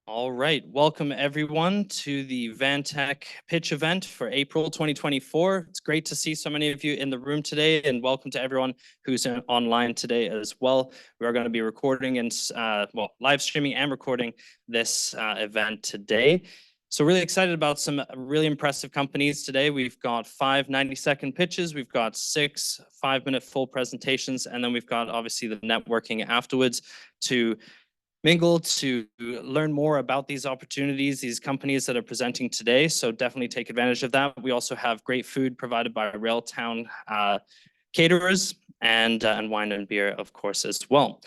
All right, welcome everyone to the VANTEC pitch event for April 2024. It's great to see so many of you in the room today, and welcome to everyone who's online today as well. We are going to be recording and live streaming and recording this event today. So really excited about some really impressive companies today. We've got 5 90-second pitches, we've got 6 5-minute full presentations, and then we've got obviously the networking afterwards to mingle, to learn more about these opportunities, these companies that are presenting today. So definitely take advantage of that. We also have great food provided by Railtown caterers and wine and beer, of course, as well.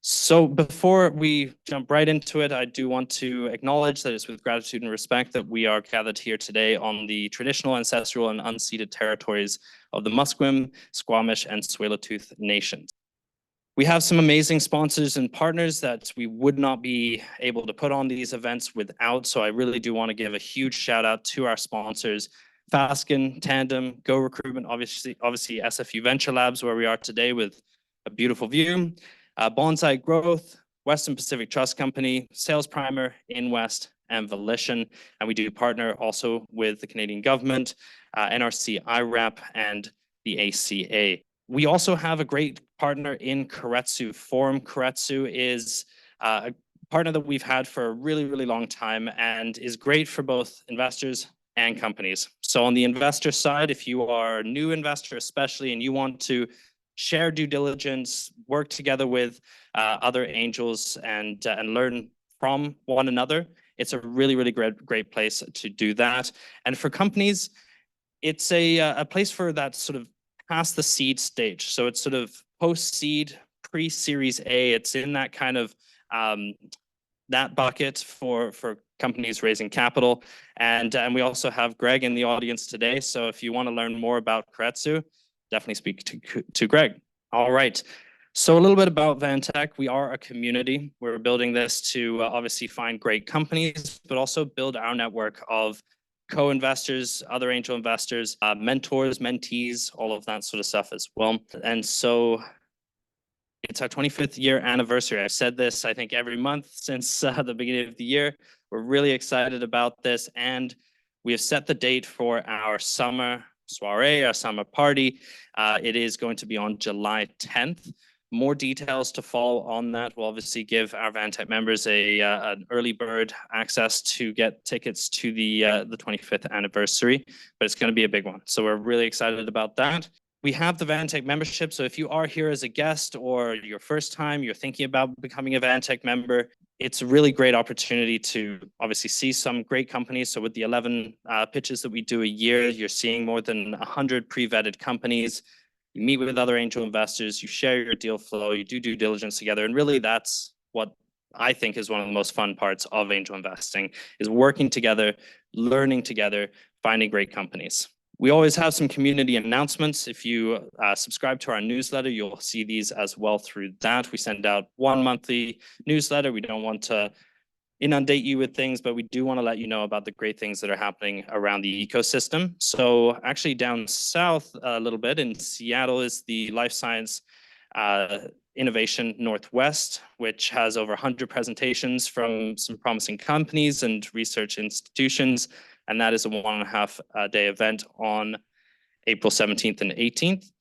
So before we jump right into it, I do want to acknowledge that it's with gratitude and respect that we are gathered here today on the traditional, ancestral, and unceded territories of the Musqueam, Squamish, and Tsleil-Waututh nations. We have some amazing sponsors and partners that we would not be able to put on these events without. So I really do want to give a huge shout out to our sponsors, Fasken, Tandem, Go Recruitment, obviously SFU Venture Labs, where we are today with a beautiful view, Bonsai Growth, Western Pacific Trust Company, Sales Primer, InWest, and Volition. And we do partner also with the Canadian government, NRC IRAP, and the ACA. We also have a great partner in Keiretsu Forum. Keiretsu is a partner that we've had for a really, really long time and is great for both investors and companies. So on the investor side, if you are a new investor especially and you want to share due diligence, work together with other angels and learn from one another, it's a really, really great place to do that. And for companies, it's a place for that sort of past the seed stage. So it's sort of post-seed, pre-Series A. It's in that kind of that bucket for companies raising capital. And we also have Greg in the audience today. So if you want to learn more about Keiretsu, definitely speak to Greg. All right. So a little bit about VANTEC. We are a community. We're building this to obviously find great companies, but also build our network of co-investors, other angel investors, mentors, mentees, all of that sort of stuff as well. And so it's our 25th year anniversary. I've said this, I think, every month since the beginning of the year. We're really excited about this. And we have set the date for our summer soiree, our summer party. It is going to be on July 10th. More details to follow on that. We'll obviously give our VANTEC members an early bird access to get tickets to the 25th anniversary, but it's going to be a big one. So we're really excited about that. We have the VANTEC membership. So if you are here as a guest or your first time, you're thinking about becoming a VANTEC member, it's a really great opportunity to obviously see some great companies. So with the 11 pitches that we do a year, you're seeing more than 100 pre-vetted companies. You meet with other angel investors, you share your deal flow, you do due diligence together. And really that's what I think is one of the most fun parts of angel investing, is working together, learning together, finding great companies. We always have some community announcements. If you subscribe to our newsletter, you'll see these as well through that. We send out one monthly newsletter. We don't want to inundate you with things, but we do want to let you know about the great things that are happening around the ecosystem. So actually down south a little bit in Seattle is the Life Science Innovation Northwest, which has over 100 presentations from some promising companies and research institutions. And that is a 1.5 day event on April 17th and 18th.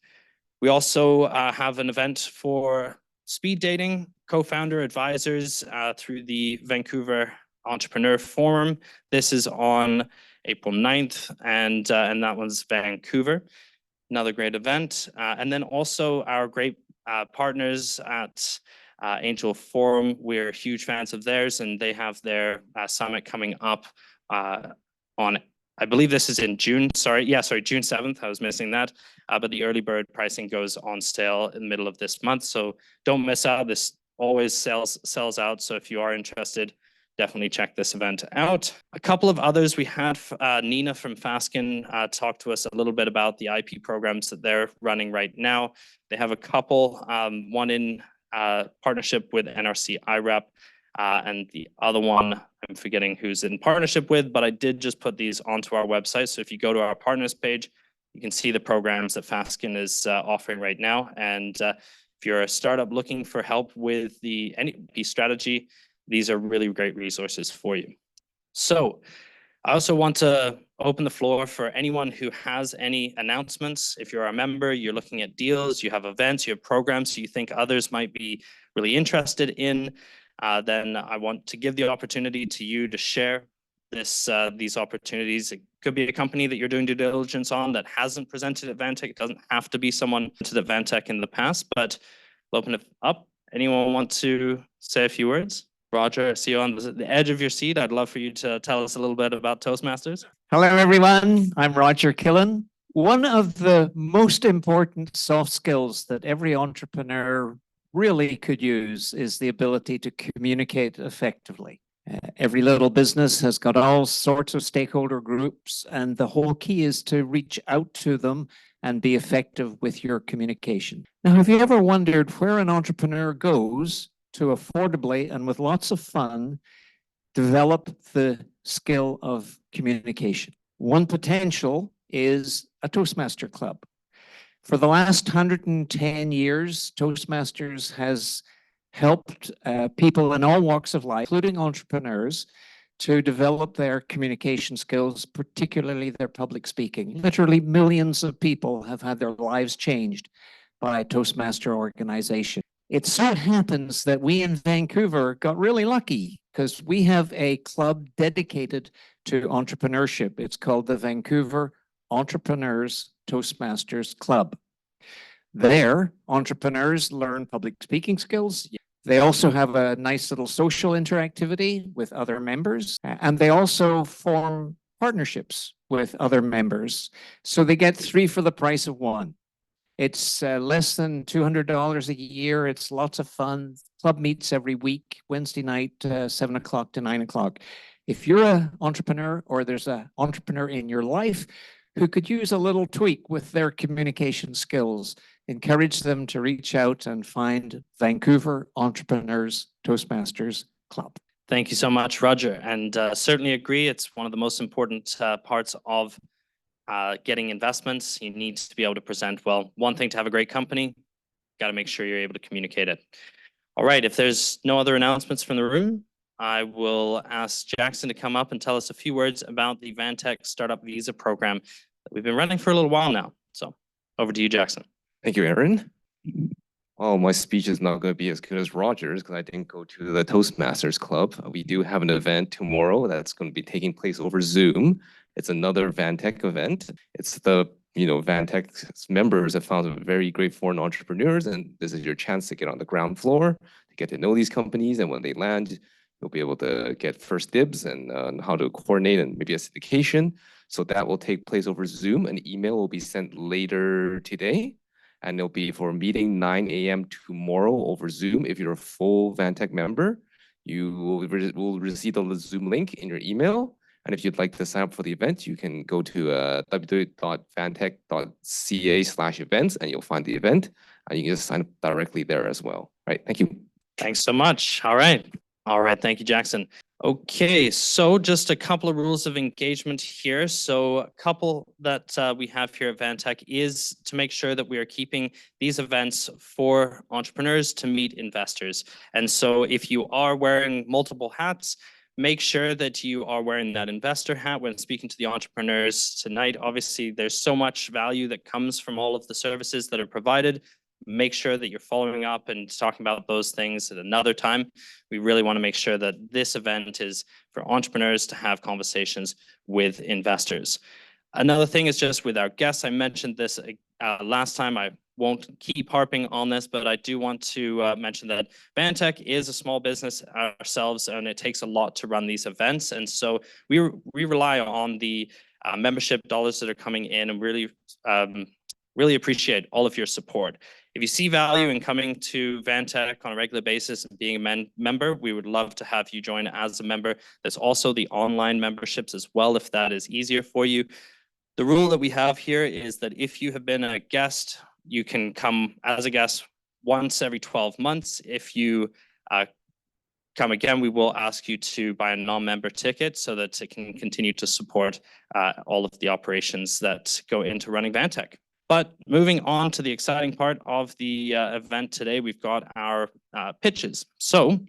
We also have an event for speed dating co-founder advisors through the Vancouver Entrepreneur Forum. This is on April 9th, and that one's Vancouver. Another great event. And then also our great partners at Angel Forum. We're huge fans of theirs, and they have their summit coming up on, I believe this is in June. June 7th. I was missing that. But the early bird pricing goes on sale in the middle of this month. So don't miss out. This always sells out. So if you are interested, definitely check this event out. A couple of others. We had Nina from Fasken talk to us a little bit about the IP programs that they're running right now. They have a couple, one in partnership with NRC IRAP, and the other one I'm forgetting who's in partnership with, but I did just put these onto our website. So if you go to our partners page, you can see the programs that Fasken is offering right now. And if you're a startup looking for help with the NEP strategy, these are really great resources for you. So I also want to open the floor for anyone who has any announcements. If you're a member, you're looking at deals, you have events, you have programs you think others might be really interested in, then I want to give the opportunity to you to share these opportunities. It could be a company that you're doing due diligence on that hasn't presented at VANTEC. It doesn't have to be someone to the VANTEC in the past, but we'll open it up. Anyone want to say a few words? Roger, I see you on the edge of your seat. I'd love for you to tell us a little bit about Toastmasters. Hello, everyone. I'm Roger Killen. One of the most important soft skills that every entrepreneur really could use is the ability to communicate effectively. Every little business has got all sorts of stakeholder groups, and the whole key is to reach out to them and be effective with your communication. Now, have you ever wondered where an entrepreneur goes to affordably and with lots of fun develop the skill of communication? One potential is a Toastmaster club. For the last 110 years, Toastmasters has helped people in all walks of life, including entrepreneurs, to develop their communication skills, particularly their public speaking. Literally millions of people have had their lives changed by a Toastmaster organization. It so happens that we in Vancouver got really lucky because we have a club dedicated to entrepreneurship. It's called the Vancouver Entrepreneurs Toastmasters Club. There, entrepreneurs learn public speaking skills. They also have a nice little social interactivity with other members, and they also form partnerships with other members. So they get 3 for the price of 1. It's less than $200 a year. It's lots of fun. Club meets every week, Wednesday night, 7 o'clock to 9 o'clock. If you're an entrepreneur or there's an entrepreneur in your life who could use a little tweak with their communication skills, encourage them to reach out and find Vancouver Entrepreneurs Toastmasters Club. Thank you so much, Roger. And certainly agree. It's one of the most important parts of getting investments. You need to be able to present well. One thing to have a great company, got to make sure you're able to communicate it. All right, if there's no other announcements from the room, I will ask Jackson to come up and tell us a few words about the VANTEC Startup Visa program that we've been running for a little while now. So over to you, Jackson. Thank you, Aaron. Well, my speech is not going to be as good as Roger's because I didn't go to the Toastmasters Club. We do have an event tomorrow that's going to be taking place over Zoom. It's another VANTEC event. It's the VANTEC members have found very great foreign entrepreneurs, and this is your chance to get on the ground floor, to get to know these companies, and when they land, you'll be able to get first dibs and how to coordinate and maybe a syndication. So that will take place over Zoom. An email will be sent later today, and it'll be for a meeting 9 a.m. tomorrow over Zoom. If you're a full VANTEC member, you will receive the Zoom link in your email. And if you'd like to sign up for the event, you can go to www.vantec.ca/events, and you'll find the event, and you can just sign up directly there as well. Right? Thank you. Thanks so much. All right. Thank you, Jackson. Okay, so just a couple of rules of engagement here. So a couple that we have here at VANTEC is to make sure that we are keeping these events for entrepreneurs to meet investors. And so if you are wearing multiple hats, make sure that you are wearing that investor hat when speaking to the entrepreneurs tonight. Obviously, there's so much value that comes from all of the services that are provided. Make sure that you're following up and talking about those things at another time. We really want to make sure that this event is for entrepreneurs to have conversations with investors. Another thing is just with our guests. I mentioned this last time. I won't keep harping on this, but I do want to mention that VANTEC is a small business ourselves, and it takes a lot to run these events. And so we rely on the membership dollars that are coming in, and really appreciate all of your support. If you see value in coming to VANTEC on a regular basis and being a member, we would love to have you join as a member. There's also the online memberships as well, if that is easier for you. The rule that we have here is that if you have been a guest, you can come as a guest once every 12 months. If you come again, we will ask you to buy a non-member ticket so that it can continue to support all of the operations that go into running VANTEC. But moving on to the exciting part of the event today, we've got our pitches. So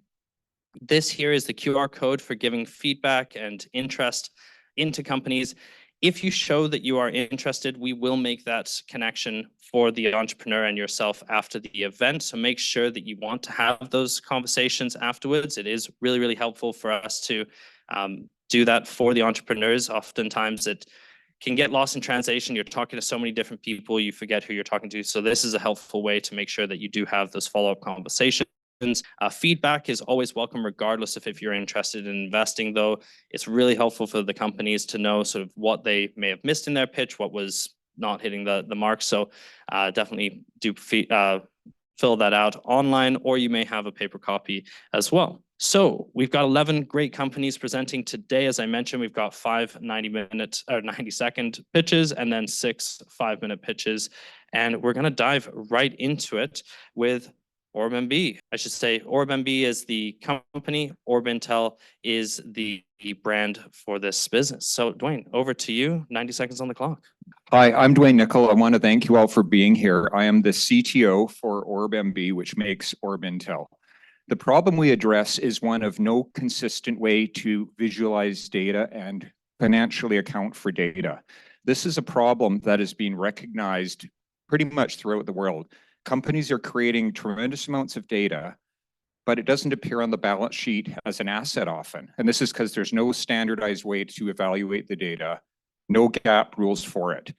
This here is the QR code for giving feedback and interest into companies. If you show that you are interested, we will make that connection for the entrepreneur and yourself after the event. So make sure that you want to have those conversations afterwards. It is really, really helpful for us to do that for the entrepreneurs. Oftentimes it can get lost in translation. You're talking to so many different people, you forget who you're talking to. So this is a helpful way to make sure that you do have those follow-up conversations. Feedback is always welcome, regardless of if you're interested in investing, though. It's really helpful for the companies to know sort of what they may have missed in their pitch, what was not hitting the mark. So definitely do fill that out online, or you may have a paper copy as well. So we've got 11 great companies presenting today. As I mentioned, we've got 5 90-second pitches and then 6 5-minute pitches. And we're going to dive right into it with OrbMB. I should say OrbMB is the company. OrbIntel is the brand for this business. So Dwayne, over to you. 90 seconds on the clock. Hi, I'm Dwayne Nickel. I want to thank you all for being here. I am the CTO for OrbMB, which makes OrbIntel. The problem we address is one of no consistent way to visualize data and financially account for data. This is a problem that is being recognized pretty much throughout the world. Companies are creating tremendous amounts of data, but it doesn't appear on the balance sheet as an asset often. And this is because there's no standardized way to evaluate the data, no GAAP rules for it.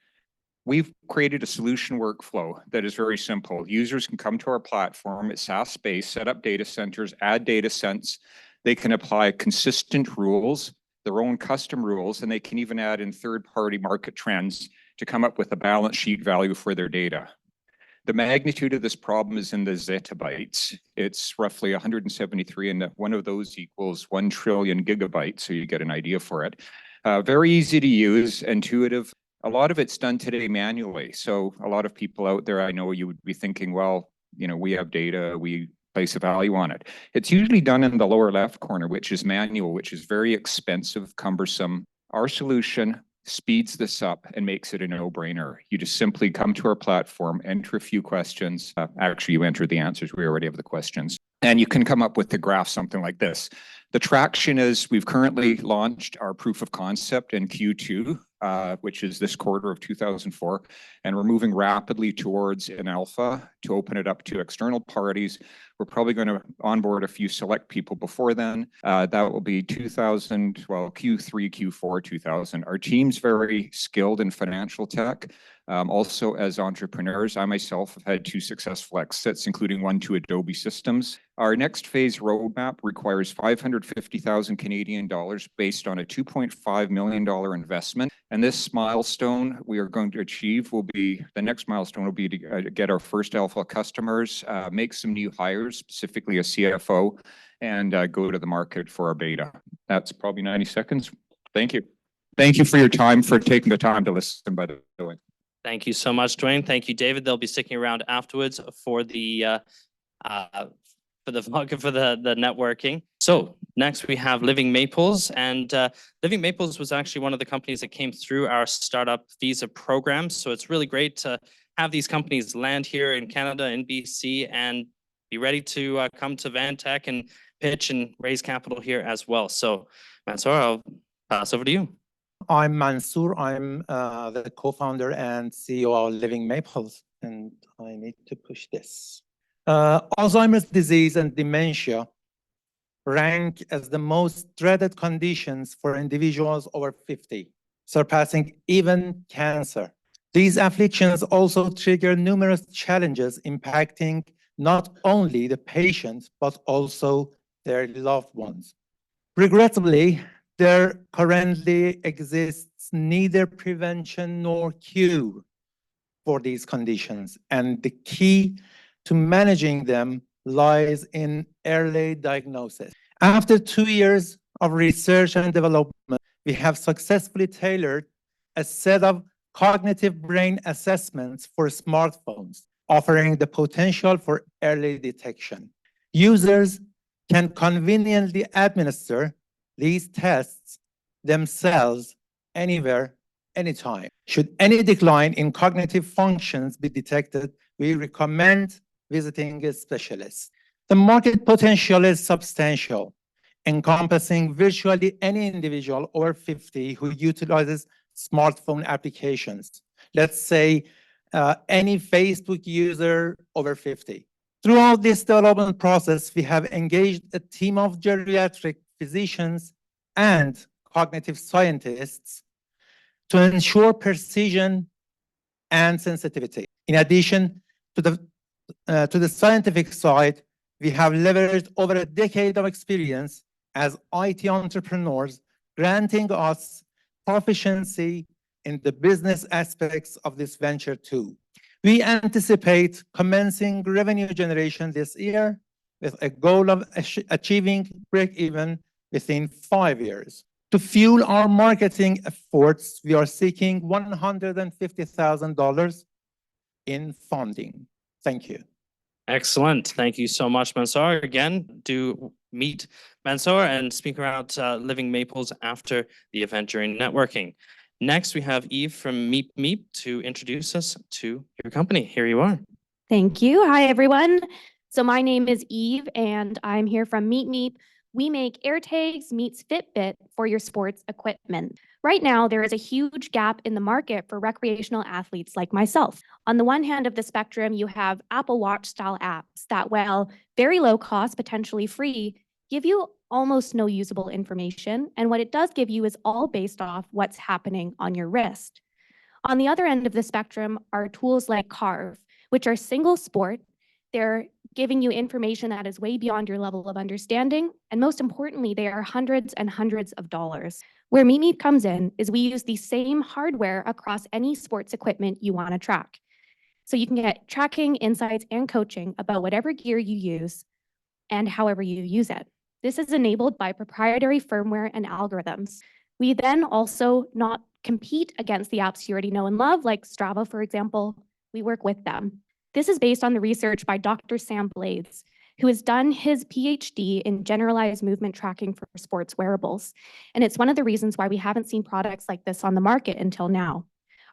We've created a solution workflow that is very simple. Users can come to our platform, it's SaaS-based, set up data centers, add data sets. They can apply consistent rules, their own custom rules, and they can even add in third-party market trends to come up with a balance sheet value for their data. The magnitude of this problem is in the zettabytes. It's roughly 173, and one of those equals 1 trillion gigabytes, so you get an idea for it. Very easy to use, intuitive. A lot of it's done today manually. So a lot of people out there, I know you would be thinking, well, you know, we have data, we place a value on it. It's usually done in the lower left corner, which is manual, which is very expensive, cumbersome. Our solution speeds this up and makes it a no-brainer. You just simply come to our platform, enter a few questions. Actually, you enter the answers. We already have the questions. And you can come up with the graph, something like this. The traction is we've currently launched our proof of concept in Q2, which is this quarter of 2004, and we're moving rapidly towards an alpha to open it up to external parties. We're probably going to onboard a few select people before then. That will be Q3, Q4 2000. Our team's very skilled in financial tech. Also, as entrepreneurs, I myself have had 2 successful exits, including one to Adobe Systems. Our next phase roadmap requires 550,000 Canadian dollars based on a $2.5 million investment. And this milestone we are going to achieve will be, the next milestone will be to get our first alpha customers, make some new hires, specifically a CFO, and go to the market for our beta. That's probably 90 seconds. Thank you. Thank you for your time, for taking the time to listen, by the way. Thank you so much, Dwayne. Thank you, David. They'll be sticking around afterwards for the networking. So next we have Living Maples, and Living Maples was actually one of the companies that came through our startup visa program. So it's really great to have these companies land here in Canada, in BC, and be ready to come to VANTEC and pitch and raise capital here as well. So Mansour, I'll pass over to you. I'm Mansour. I'm the co-founder and CEO of Living Maples, and I need to push this. Alzheimer's disease and dementia rank as the most dreaded conditions for individuals over 50, surpassing even cancer. These afflictions also trigger numerous challenges impacting not only the patient, but also their loved ones. Regrettably, there currently exists neither prevention nor cure for these conditions, and the key to managing them lies in early diagnosis. After 2 years of research and development, we have successfully tailored a set of cognitive brain assessments for smartphones, offering the potential for early detection. Users can conveniently administer these tests themselves anywhere, anytime. Should any decline in cognitive functions be detected, we recommend visiting a specialist. The market potential is substantial. encompassing virtually any individual over 50 who utilizes smartphone applications. Let's say any Facebook user over 50. Throughout this development process, we have engaged a team of geriatric physicians and cognitive scientists to ensure precision and sensitivity. In addition to the scientific side, we have leveraged over a decade of experience as IT entrepreneurs, granting us proficiency in the business aspects of this venture too. We anticipate commencing revenue generation this year with a goal of achieving break-even within 5 years. To fuel our marketing efforts, we are seeking $150,000 in funding. Thank you. Excellent. Thank you so much, Mansoor. Again, do meet Mansoor and speak about Living Maples after the event during networking. Next, we have Eve from MeepMeep to introduce us to your company. Here you are. Thank you. Hi, everyone. So my name is Eve, and I'm here from MeepMeep. We make AirTags meets Fitbit for your sports equipment. Right now, there is a huge gap in the market for recreational athletes like myself. On the one hand of the spectrum, you have Apple Watch style apps that, while very low cost, potentially free, give you almost no usable information. And what it does give you is all based off what's happening on your wrist. On the other end of the spectrum are tools like Carve, which are single sport. They're giving you information that is way beyond your level of understanding. And most importantly, they are hundreds and hundreds of dollars. Where MeepMeep comes in is we use the same hardware across any sports equipment you want to track. So you can get tracking, insights, and coaching about whatever gear you use and however you use it. This is enabled by proprietary firmware and algorithms. We then also not compete against the apps you already know and love, like Strava, for example. We work with them. This is based on the research by Dr. Sam Blades, who has done his PhD in generalized movement tracking for sports wearables. And it's one of the reasons why we haven't seen products like this on the market until now.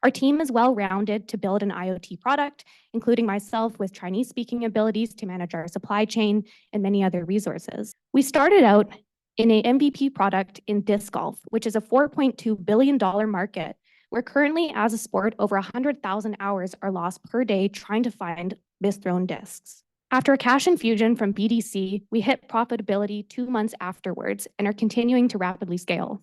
Our team is well-rounded to build an IoT product, including myself with Chinese speaking abilities to manage our supply chain and many other resources. We started out in an MVP product in disc golf, which is a $4.2 billion market, where currently as a sport, over 100,000 hours are lost per day trying to find misthrown discs. After a cash infusion from BDC, we hit profitability 2 months afterwards and are continuing to rapidly scale.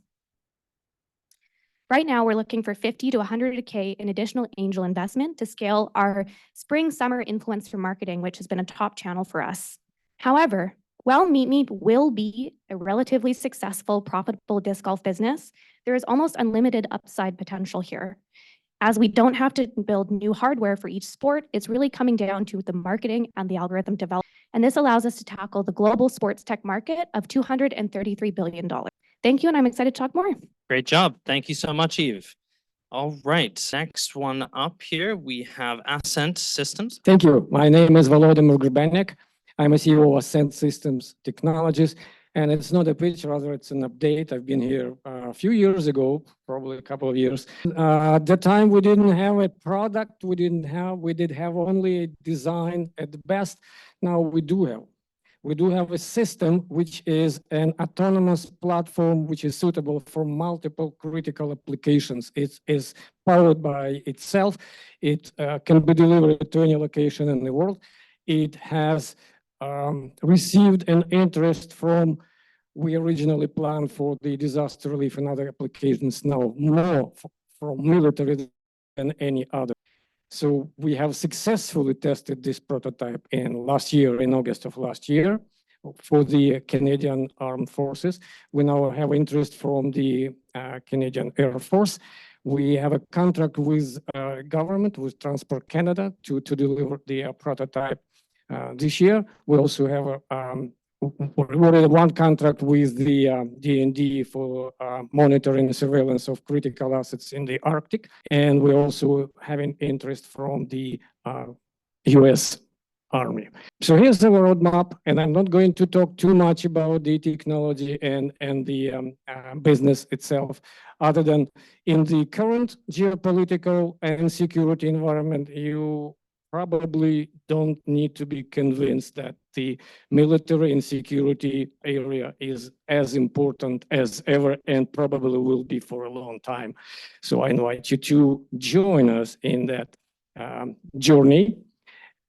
Right now, we're looking for 50 to 100K in additional angel investment to scale our spring-summer influencer marketing, which has been a top channel for us. However, while MeepMeep will be a relatively successful, profitable disc golf business, there is almost unlimited upside potential here. As we don't have to build new hardware for each sport, it's really coming down to the marketing and the algorithm development. And this allows us to tackle the global sports tech market of $233 billion. Thank you, and I'm excited to talk more. Great job. Thank you so much, Eve. All right, next one up here, we have Acsent Systems. Thank you. My name is Volodymyr Grebennik. I'm a CEO of Acsent Systems Technologies, and it's not a pitch, rather it's an update. I've been here a few years ago, probably a couple of years. At the time, we didn't have a product. We did have only a design at the best. Now we do have. We do have a system which is an autonomous platform which is suitable for multiple critical applications. It is powered by itself. It can be delivered to any location in the world. It has received an interest from, we originally planned for the disaster relief and other applications, now more from military than any other. So we have successfully tested this prototype in August of last year for the Canadian Armed Forces. We now have interest from the Canadian Air Force. We have a contract with government, with Transport Canada to deliver the prototype this year. We also have one contract with the D&D for monitoring and surveillance of critical assets in the Arctic. And we're also having interest from the US Army. So here's the roadmap, and I'm not going to talk too much about the technology and the business itself, other than in the current geopolitical and security environment, you probably don't need to be convinced that the military and security area is as important as ever and probably will be for a long time. So I invite you to join us in that journey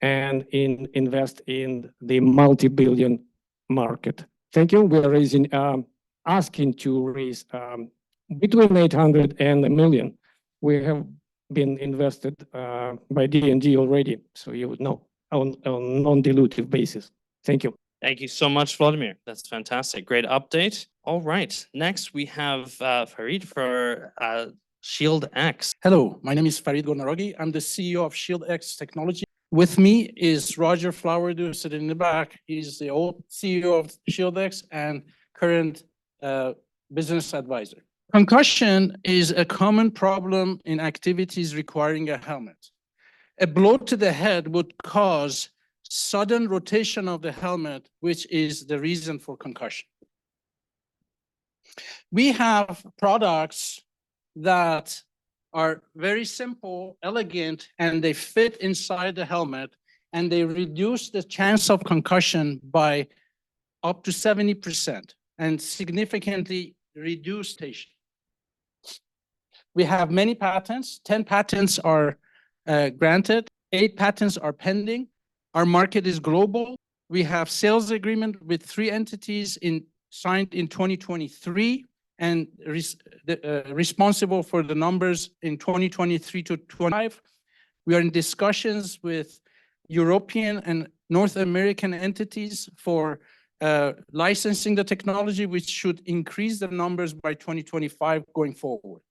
and invest in the multi-billion market. Thank you. We are asking to raise between 800 and $1 million. We have been invested by D&D already, so you would know, on non-dilutive basis. Thank you. Thank you so much, Vladimir. That's fantastic. Great update. All right. Next, we have Farid for ShieldX. Hello, my name is Farid Gornarogi. I'm the CEO of ShieldX Technology. With me is Roger Flowerdew sitting in the back. He's the old CEO of ShieldX and current business advisor. Concussion is a common problem in activities requiring a helmet. A blow to the head would cause sudden rotation of the helmet, which is the reason for concussion. We have products that are very simple, elegant, and they fit inside the helmet, and they reduce the chance of concussion by up to 70% and significantly reduce station. We have many patents. 10 patents are granted. 8 patents are pending. Our market is global. We have sales agreement with 3 entities signed in 2023 and responsible for the numbers in 2023 to 25. We are in discussions with European and North American entities for licensing the technology, which should increase the numbers by 2025 going forward.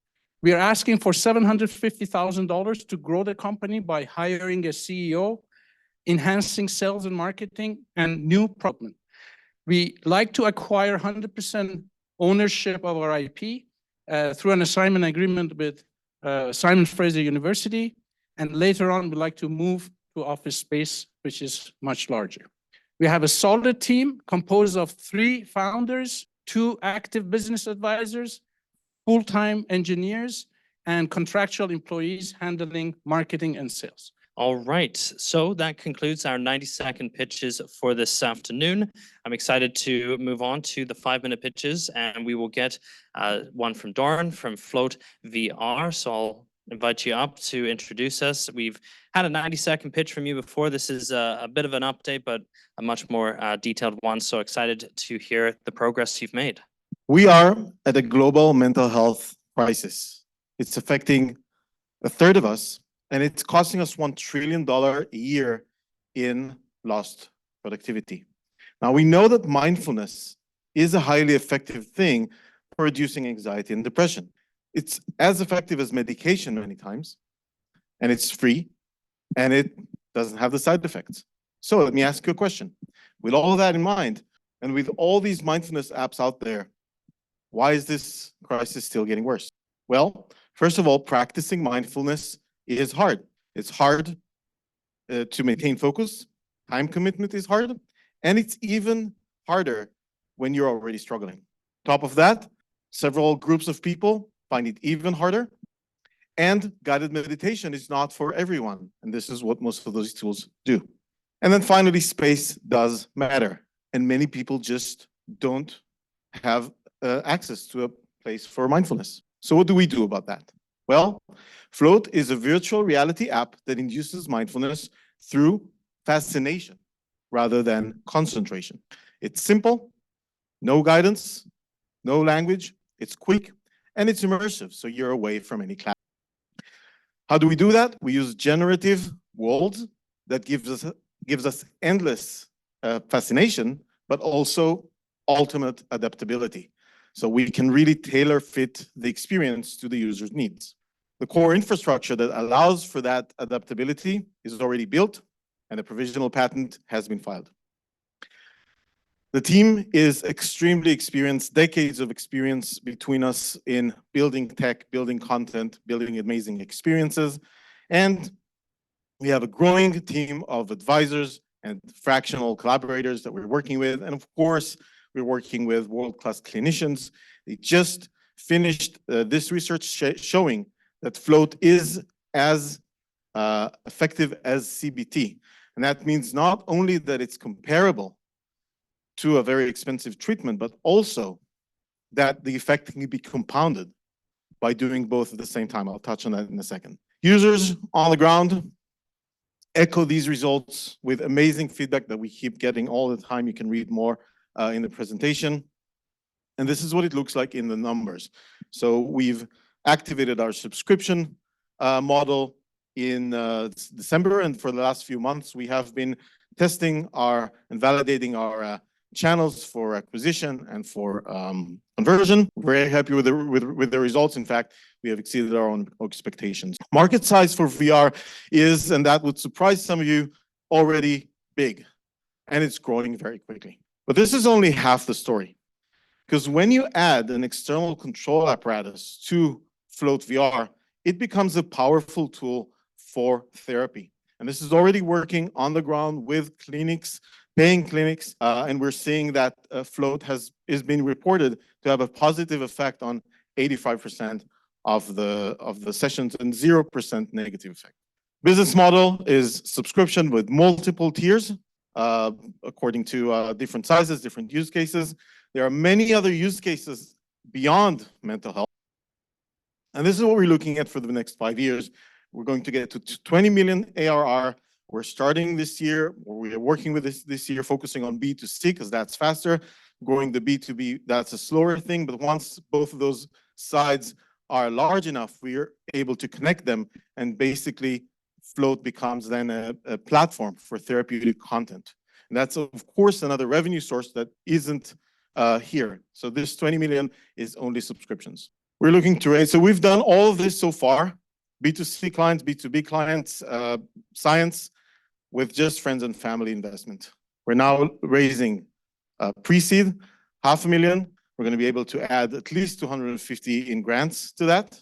We are asking for $750,000 to grow the company by hiring a CEO, enhancing sales and marketing, and new product. We like to acquire 100% ownership of our IP through an assignment agreement with Simon Fraser University, and later on we'd like to move to office space, which is much larger. We have a solid team composed of 3 founders, 2 active business advisors, full-time engineers, and contractual employees handling marketing and sales. All right, so that concludes our 90-second pitches for this afternoon. I'm excited to move on to the 5-minute pitches, and we will get one from Doran from Float VR. So I'll invite you up to introduce us. We've had a 90-second pitch from you before. This is a bit of an update, but a much more detailed one. So excited to hear the progress you've made. We are at a global mental health crisis. It's affecting a third of us, and it's costing us $1 trillion a year in lost productivity. Now, we know that mindfulness is a highly effective thing for reducing anxiety and depression. It's as effective as medication many times, and it's free, and it doesn't have the side effects. So let me ask you a question. With all of that in mind, and with all these mindfulness apps out there, why is this crisis still getting worse? Well, first of all, practicing mindfulness is hard. It's hard to maintain focus. Time commitment is hard. And it's even harder when you're already struggling. Top of that, several groups of people find it even harder. And guided meditation is not for everyone. And this is what most of those tools do. And then finally, space does matter. And many people just don't have access to a place for mindfulness. So what do we do about that? Well, Float is a virtual reality app that induces mindfulness through fascination rather than concentration. It's simple, no guidance, no language, it's quick, and it's immersive, so you're away from any class. How do we do that? We use generative worlds that gives us endless fascination, but also ultimate adaptability. So we can really tailor fit the experience to the user's needs. The core infrastructure that allows for that adaptability is already built, and a provisional patent has been filed. The team is extremely experienced, decades of experience between us in building tech, building content, building amazing experiences. And we have a growing team of advisors and fractional collaborators that we're working with. And of course, we're working with world-class clinicians. They just finished this research showing that Float is as effective as CBT. And that means not only that it's comparable to a very expensive treatment, but also that the effect can be compounded by doing both at the same time. I'll touch on that in a second. Users on the ground echo these results with amazing feedback that we keep getting all the time. You can read more in the presentation. And this is what it looks like in the numbers. So we've activated our subscription model in December, and for the last few months, we have been testing and validating our channels for acquisition and for conversion. We're very happy with the results. In fact, we have exceeded our own expectations. Market size for VR is, and that would surprise some of you, already big, and it's growing very quickly. But this is only half the story, because when you add an external control apparatus to Float VR, it becomes a powerful tool for therapy. And this is already working on the ground with clinics, paying clinics, and we're seeing that Float is being reported to have a positive effect on 85% of the sessions and 0% negative effect. Business model is subscription with multiple tiers, according to different sizes, different use cases. There are many other use cases beyond mental health. And this is what we're looking at for the next 5 years. We're going to get to 20 million ARR. We're starting this year, or we are working with this year, focusing on B2C, because that's faster. Growing the B2B, that's a slower thing. But once both of those sides are large enough, we are able to connect them, and basically Float becomes then a platform for therapeutic content. And that's, of course, another revenue source that isn't here. So this 20 million is only subscriptions. We're looking to raise, so we've done all of this so far, B2C clients, B2B clients, science, with just friends and family investment. We're now raising pre-seed, $500,000. We're going to be able to add at least 250 in grants to that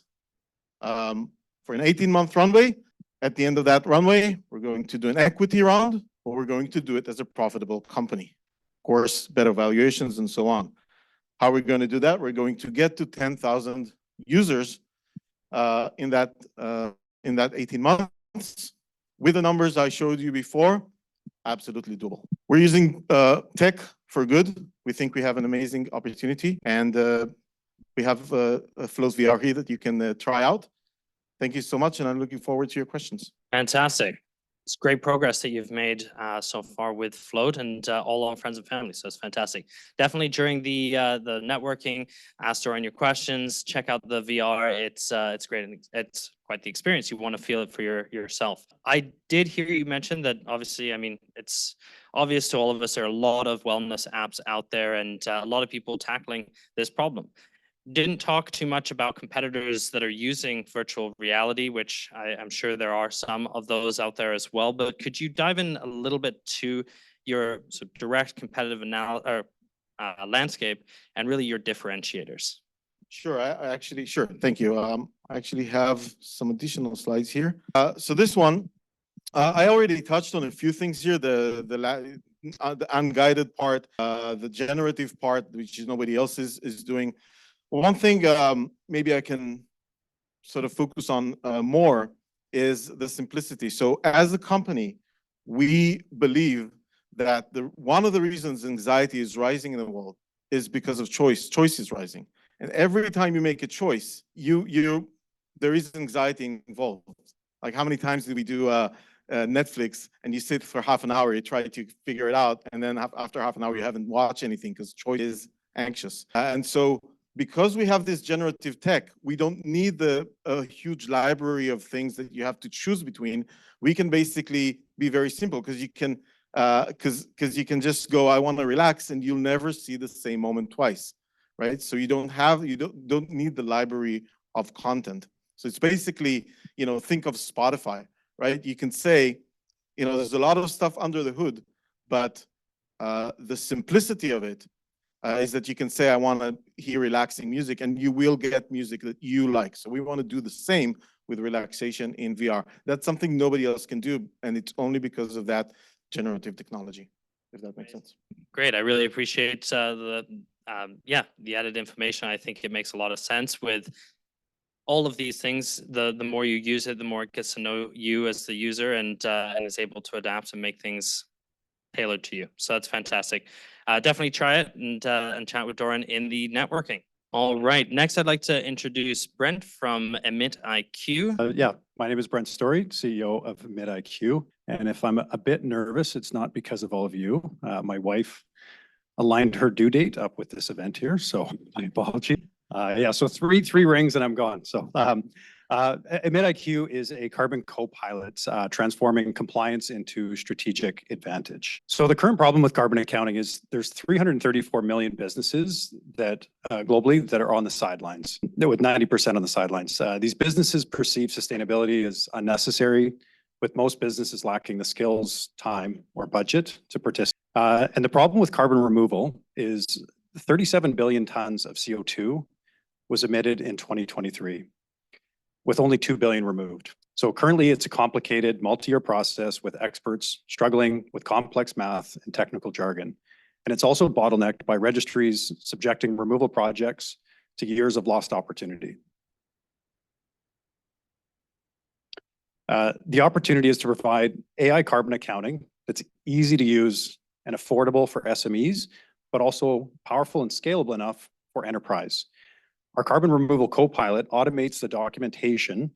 for an 18-month runway. At the end of that runway, we're going to do an equity round, or we're going to do it as a profitable company. Of course, better valuations and so on. How are we going to do that? We're going to get to 10,000 users in that 18 months. With the numbers I showed you before, absolutely doable. We're using tech for good. We think we have an amazing opportunity, and we have a Float VR here that you can try out. Thank you so much, and I'm looking forward to your questions. Fantastic. It's great progress that you've made so far with Float, and all on friends and family. So it's fantastic. Definitely during the networking, ask Dorian your questions. Check out the VR. It's great, and it's quite the experience. You want to feel it for yourself. I did hear you mention that. Obviously, I mean, it's obvious to all of us there are a lot of wellness apps out there, and a lot of people tackling this problem. Didn't talk too much about competitors that are using virtual reality, which I'm sure there are some of those out there as well. But could you dive in a little bit to your sort of direct competitive landscape and really your differentiators? Sure, sure. Thank you. I actually have some additional slides here. So this one, I already touched on a few things here. The unguided part, the generative part, which nobody else is doing. One thing maybe I can sort of focus on more is the simplicity. So as a company, we believe that one of the reasons anxiety is rising in the world is because of choice. Choice is rising. And every time you make a choice, there is anxiety involved. Like how many times did we do Netflix and you sit for half an hour, you try to figure it out, and then after half an hour, you haven't watched anything because choice is anxious. And so because we have this generative tech, we don't need a huge library of things that you have to choose between. We can basically be very simple, because you can you can just go, I want to relax, and you'll never see the same moment twice, right? So you don't need the library of content. So it's basically, think of Spotify, right? You can say, there's a lot of stuff under the hood, but the simplicity of it is that you can say, I want to hear relaxing music, and you will get music that you like. So we want to do the same with relaxation in VR. That's something nobody else can do, and it's only because of that generative technology, if that makes sense. Great. I really appreciate the added information. I think it makes a lot of sense with all of these things, the more you use it, the more it gets to know you as the user and is able to adapt and make things tailored to you. So that's fantastic. Definitely try it and chat with Doran in the networking. All right. Next, I'd like to introduce Brent from emitIQ. Yeah, my name is Brent Story, CEO of emitIQ. And if I'm a bit nervous, it's not because of all of you. My wife aligned her due date up with this event here, so my apology. Yeah, so three rings and I'm gone. So emitIQ is a carbon co-pilot transforming compliance into strategic advantage. So the current problem with carbon accounting is there's 334 million businesses that globally that are on the sidelines, with 90% on the sidelines. These businesses perceive sustainability as unnecessary, with most businesses lacking the skills, time, or budget to participate. And the problem with carbon removal is 37 billion tons of CO2 was emitted in 2023, with only 2 billion removed. So currently it's a complicated multi-year process with experts struggling with complex math and technical jargon. And it's also bottlenecked by registries subjecting removal projects to years of lost opportunity. The opportunity is to provide AI carbon accounting that's easy to use and affordable for SMEs, but also powerful and scalable enough for enterprise. Our carbon removal co-pilot automates the documentation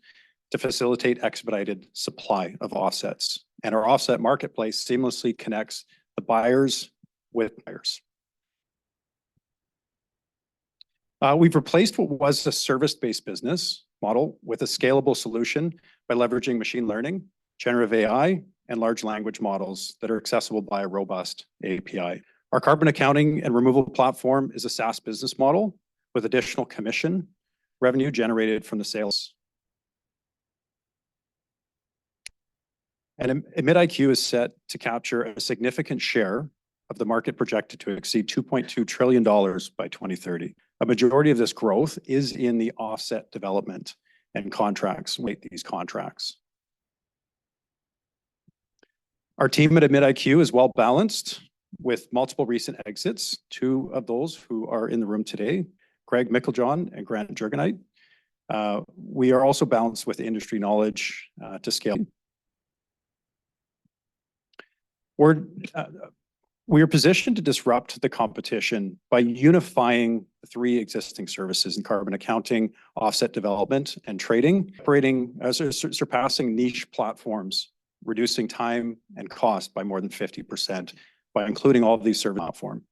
to facilitate expedited supply of offsets. And our offset marketplace seamlessly connects the buyers with buyers. We've replaced what was a service-based business model with a scalable solution by leveraging machine learning, generative AI, and large language models that are accessible by a robust API. Our carbon accounting and removal platform is a SaaS business model with additional commission revenue generated from the sales. And emitIQ is set to capture a significant share of the market projected to exceed $2.2 trillion by 2030. A majority of this growth is in the offset development and contracts, these contracts. Our team at emitIQ is well balanced with multiple recent exits, two of those who are in the room today, Greg Mickeljohn and Grant Jurgenite. We are also balanced with industry knowledge to scale. We are positioned to disrupt the competition by unifying the three existing services in carbon accounting, offset development, and trading, surpassing niche platforms, reducing time and cost by more than 50% by including all of these service platforms.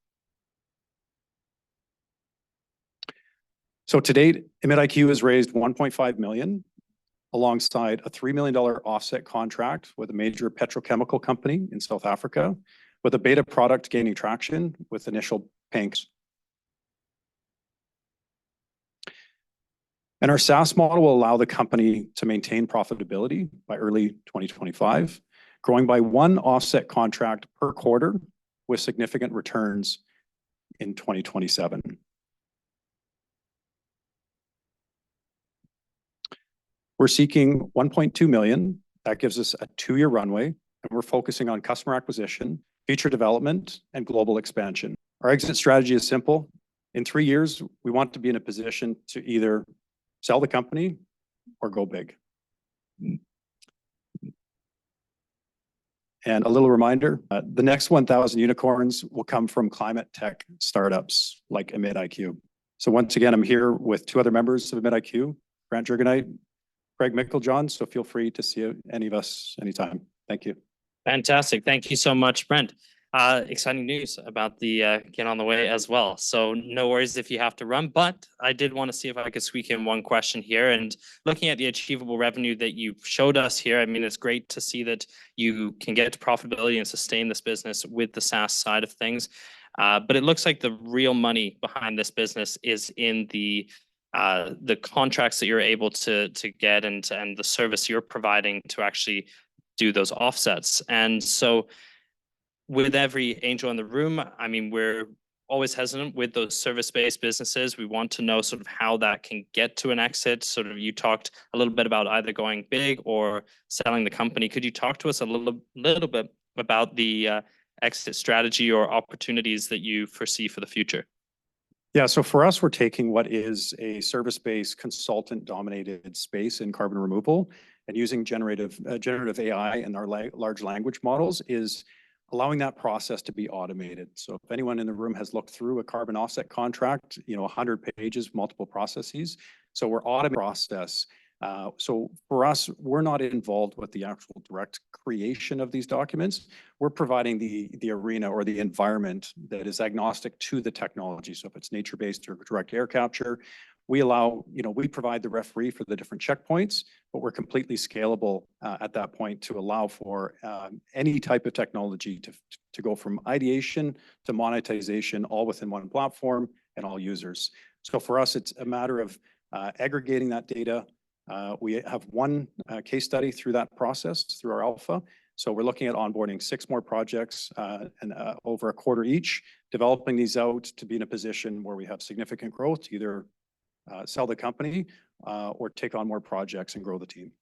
So to date, emitIQ has raised 1.5 million alongside a $3 million offset contract with a major petrochemical company in South Africa, with a beta product gaining traction with initial panks. And our SaaS model will allow the company to maintain profitability by early 2025, growing by one offset contract per quarter with significant returns in 2027. We're seeking 1.2 million. That gives us a 2-year runway, and we're focusing on customer acquisition, feature development, and global expansion. Our exit strategy is simple. In 3 years, we want to be in a position to either sell the company or go big. And a little reminder, the next 1,000 unicorns will come from climate tech startups like emitIQ. So once again, I'm here with two other members of emitIQ, Grant Jurgenite, Greg Mickeljohn, so feel free to see any of us anytime. Thank you. Fantastic. Thank you so much, Brent. Exciting news about the Get on the Way as well. So no worries if you have to run, but I did want to see if I could squeak in one question here. And looking at the achievable revenue that you showed us here, I mean, it's great to see that you can get to profitability and sustain this business with the SaaS side of things. But it looks like the real money behind this business is in the contracts that you're able to get and the service you're providing to actually do those offsets. And so with every angel in the room, I mean, we're always hesitant with those service-based businesses. We want to know sort of how that can get to an exit. Sort of, you talked a little bit about either going big or selling the company. Could you talk to us a little bit about the exit strategy or opportunities that you foresee for the future? Yeah, so for us, we're taking what is a service-based consultant-dominated space in carbon removal and using generative AI and our large language models is allowing that process to be automated. So if anyone in the room has looked through a carbon offset contract, 100 pages, multiple processes. So we're automating the process. So for us, we're not involved with the actual direct creation of these documents. We're providing the arena or the environment that is agnostic to the technology. So if it's nature-based or direct air capture, we allow, we provide the referee for the different checkpoints, but we're completely scalable at that point to allow for any type of technology to go from ideation to monetization, all within one platform and all users. So for us, it's a matter of aggregating that data. We have one case study through that process, through our alpha. So we're looking at onboarding 6 more projects and over a quarter each, developing these out to be in a position where we have significant growth to either sell the company or take on more projects and grow the team.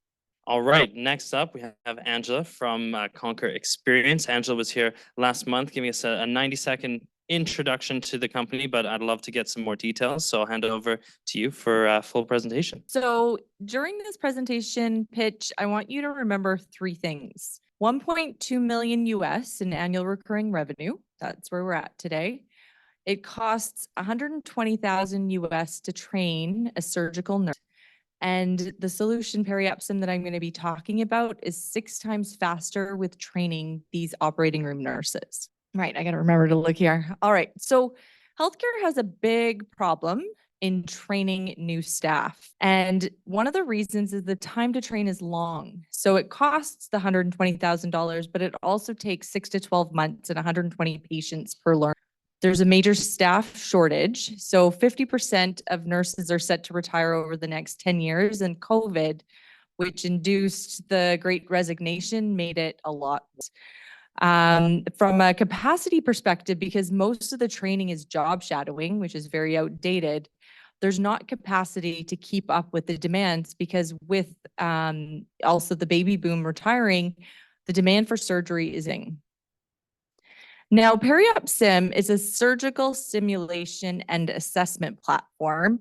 All right, next up, we have Angela from Conquer Experience. Angela was here last month, giving us a 90-second introduction to the company, but I'd love to get some more details. So I'll hand it over to you for a full presentation. So during this presentation pitch, I want you to remember 3 things. 1.2 million US in annual recurring revenue. That's where we're at today. It costs 120,000 US to train a surgical nurse. And the solution PeriopSim that I'm going to be talking about is 6 times faster with training these operating room nurses. Right, I got to remember to look here. All right, so healthcare has a big problem in training new staff. And one of the reasons is the time to train is long. So it costs the $120,000, but it also takes 6 to 12 months and 120 patients per learner. There's a major staff shortage. So 50% of nurses are set to retire over the next 10 years, and COVID, which induced the Great Resignation, made it a lot worse. From a capacity perspective, because most of the training is job shadowing, which is very outdated, there's not capacity to keep up with the demands because with also the baby boom retiring, the demand for surgery is in. Now, PeriopSim is a surgical simulation and assessment platform,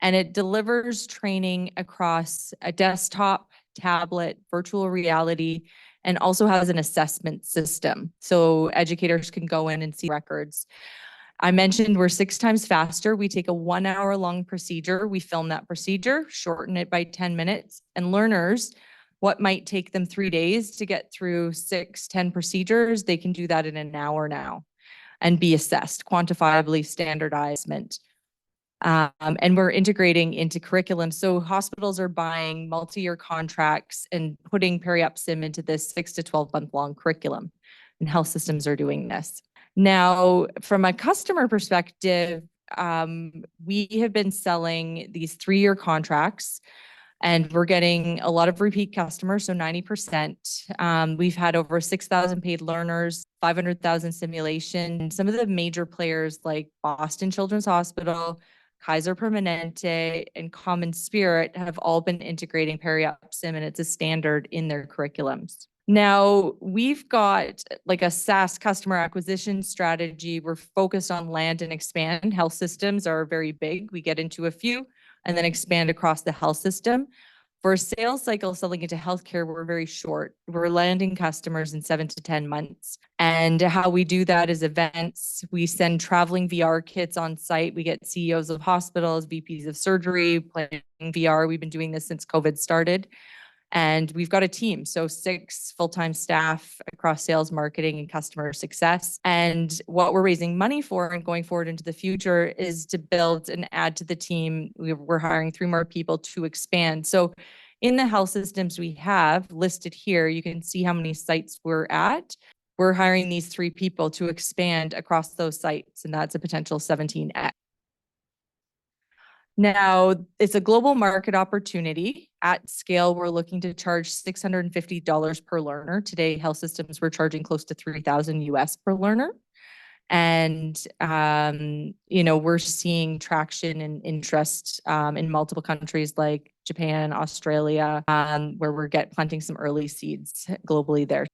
and it delivers training across a desktop, tablet, virtual reality, and also has an assessment system. So educators can go in and see records. I mentioned we're 6 times faster. We take a 1-hour-long procedure. We film that procedure, shorten it by 10 minutes, and learners, what might take them 3 days to get through 6, 10 procedures, they can do that in an hour now and be assessed, quantifiably standardized. And we're integrating into curriculum. So hospitals are buying multi-year contracts and putting PeriopSim into this 6 to 12 month long curriculum, and health systems are doing this. Now, from a customer perspective, we have been selling these 3-year contracts, and we're getting a lot of repeat customers, so 90%. We've had over 6,000 paid learners, 500,000 simulation. And some of the major players like Boston Children's Hospital, Kaiser Permanente, and Common Spirit have all been integrating PeriopSim, and it's a standard in their curriculums. Now, we've got like a SaaS customer acquisition strategy. We're focused on land and expand. Health systems are very big. We get into a few and then expand across the health system. For a sales cycle selling into healthcare, we're very short. We're landing customers in 7 to 10 months. And how we do that is events. We send traveling VR kits on site. We get CEOs of hospitals, VPs of surgery, playing VR. We've been doing this since COVID started. And we've got a team, so 6 full-time staff across sales, marketing, and customer success. And what we're raising money for and going forward into the future is to build and add to the team. We're hiring 3 more people to expand. So in the health systems we have listed here, you can see how many sites we're at. We're hiring these 3 people to expand across those sites, and that's a potential 17x. Now, it's a global market opportunity. At scale, we're looking to charge $650 per learner. Today, health systems, we're charging close to $3,000 US per learner. And, we're seeing traction and interest in multiple countries like Japan, Australia, where we're planting some early seeds globally there.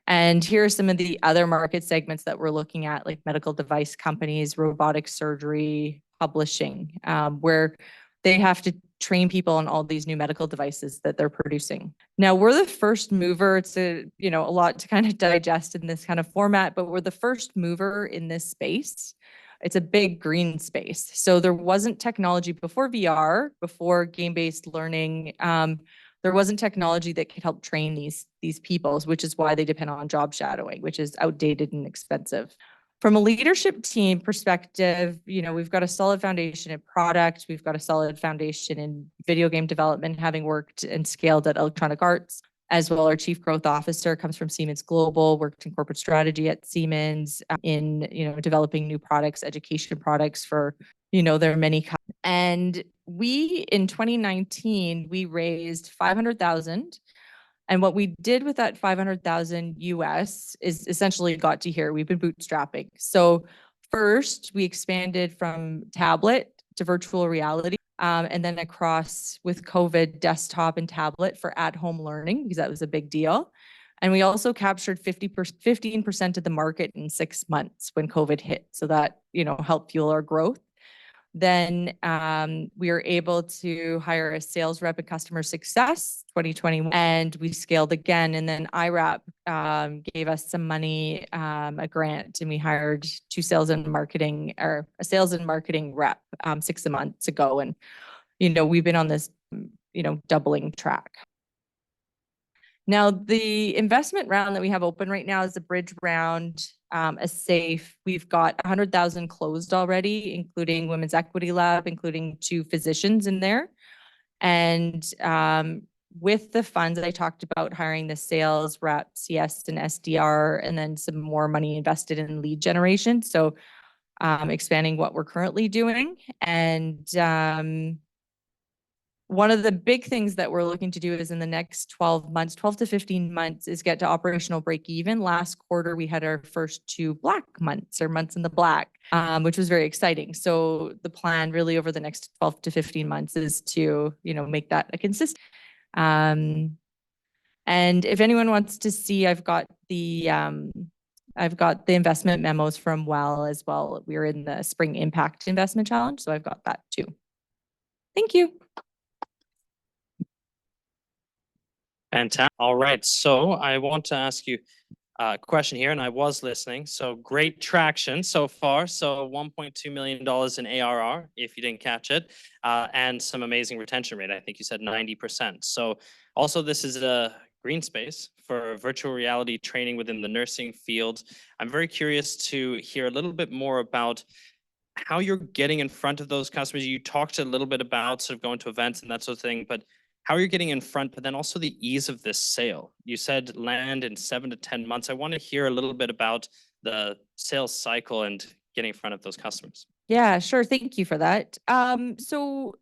And here are some of the other market segments that we're looking at, like medical device companies, robotic surgery, publishing, where they have to train people on all these new medical devices that they're producing. Now, we're the first mover. It's a lot to kind of digest in this kind of format, but we're the first mover in this space. It's a big green space. So there wasn't technology before VR, before game-based learning. There wasn't technology that could help train these people, which is why they depend on job shadowing, which is outdated and expensive. From a leadership team perspective, we've got a solid foundation in product. We've got a solid foundation in video game development, having worked and scaled at Electronic Arts. As well, our chief growth officer comes from Siemens Global, worked in corporate strategy at Siemens, in developing new products, education products for their many. And we, in 2019, we raised 500,000. And what we did with that 500,000 US is essentially got to here. We've been bootstrapping. So first, we expanded from tablet to virtual reality, and then across with COVID, desktop and tablet for at-home learning, because that was a big deal. And we also captured 15% of the market in 6 months when COVID hit. So that, helped fuel our growth. Then we were able to hire a sales rep in customer success 2021, and we scaled again. And then IRAP gave us some money, a grant, and we hired a sales and marketing rep 6 months ago. And, we've been on this, doubling track. Now, the investment round that we have open right now is a bridge round, a SAFE. We've got 100,000 closed already, including Women's Equity Lab, including 2 physicians in there. And with the funds, I talked about hiring the sales rep, CS and SDR, and then some more money invested in lead generation. So expanding what we're currently doing. And one of the big things that we're looking to do is in the next 12 to 15 months is get to operational break even. Last quarter, we had our first 2 black months, or months in the black, which was very exciting. So the plan really over the next 12 to 15 months is to, make that a consistent. And if anyone wants to see, I've got the investment memos from WELL as well. We were in the Spring Impact Investment Challenge, so I've got that too. Thank you. Fantastic. All right. So I want to ask you a question here, and I was listening. So great traction so far. So $1.2 million in ARR, if you didn't catch it, and some amazing retention rate. I think you said 90%. So also this is a green space for virtual reality training within the nursing field. I'm very curious to hear a little bit more about how you're getting in front of those customers. You talked a little bit about sort of going to events and that sort of thing, but how you're getting in front, but then also the ease of this sale. You said land in 7 to 10 months. I want to hear a little bit about the sales cycle and getting in front of those customers. Yeah, sure. Thank you for that. So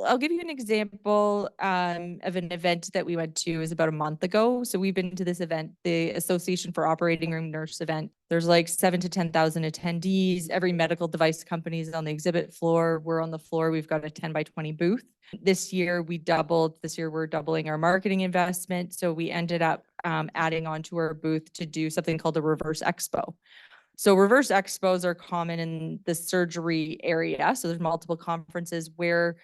I'll give you an example of an event that we went to. It was about a month ago. So we've been to this event, the Association for Operating Room Nurse event. There's like 7,000 to 10,000 attendees. Every medical device company is on the exhibit floor. We're on the floor. We've got a 10 by 20 booth. This year we're doubling our marketing investment. So we ended up adding on to our booth to do something called a reverse expo. So reverse expos are common in the surgery area. So there's multiple conferences where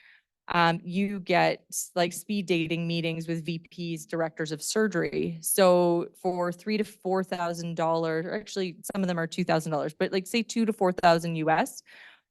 you get like speed dating meetings with VPs, directors of surgery. So for $3,000 to $4,000, or actually some of them are $2,000, but like say $2,000 to $4,000 US,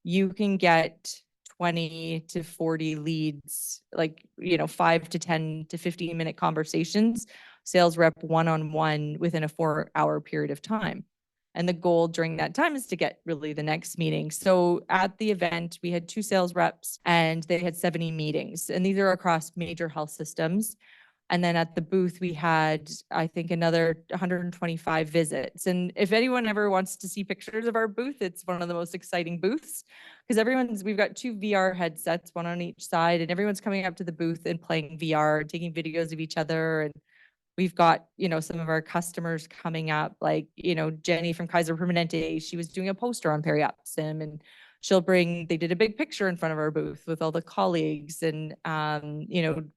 you can get 20 to 40 leads, like, 5 to 10 to 15-minute conversations, sales rep one-on-one within a 4-hour period of time. And the goal during that time is to get really the next meeting. So at the event, we had 2 sales reps and they had 70 meetings, and these are across major health systems. And then at the booth, we had, I think, another 125 visits. And if anyone ever wants to see pictures of our booth, it's one of the most exciting booths because we've got 2 VR headsets, one on each side, and everyone's coming up to the booth and playing VR, taking videos of each other. And we've got, some of our customers coming up, like, Jenny from Kaiser Permanente, she was doing a poster on PeriopSim, and they did a big picture in front of our booth with all the colleagues and,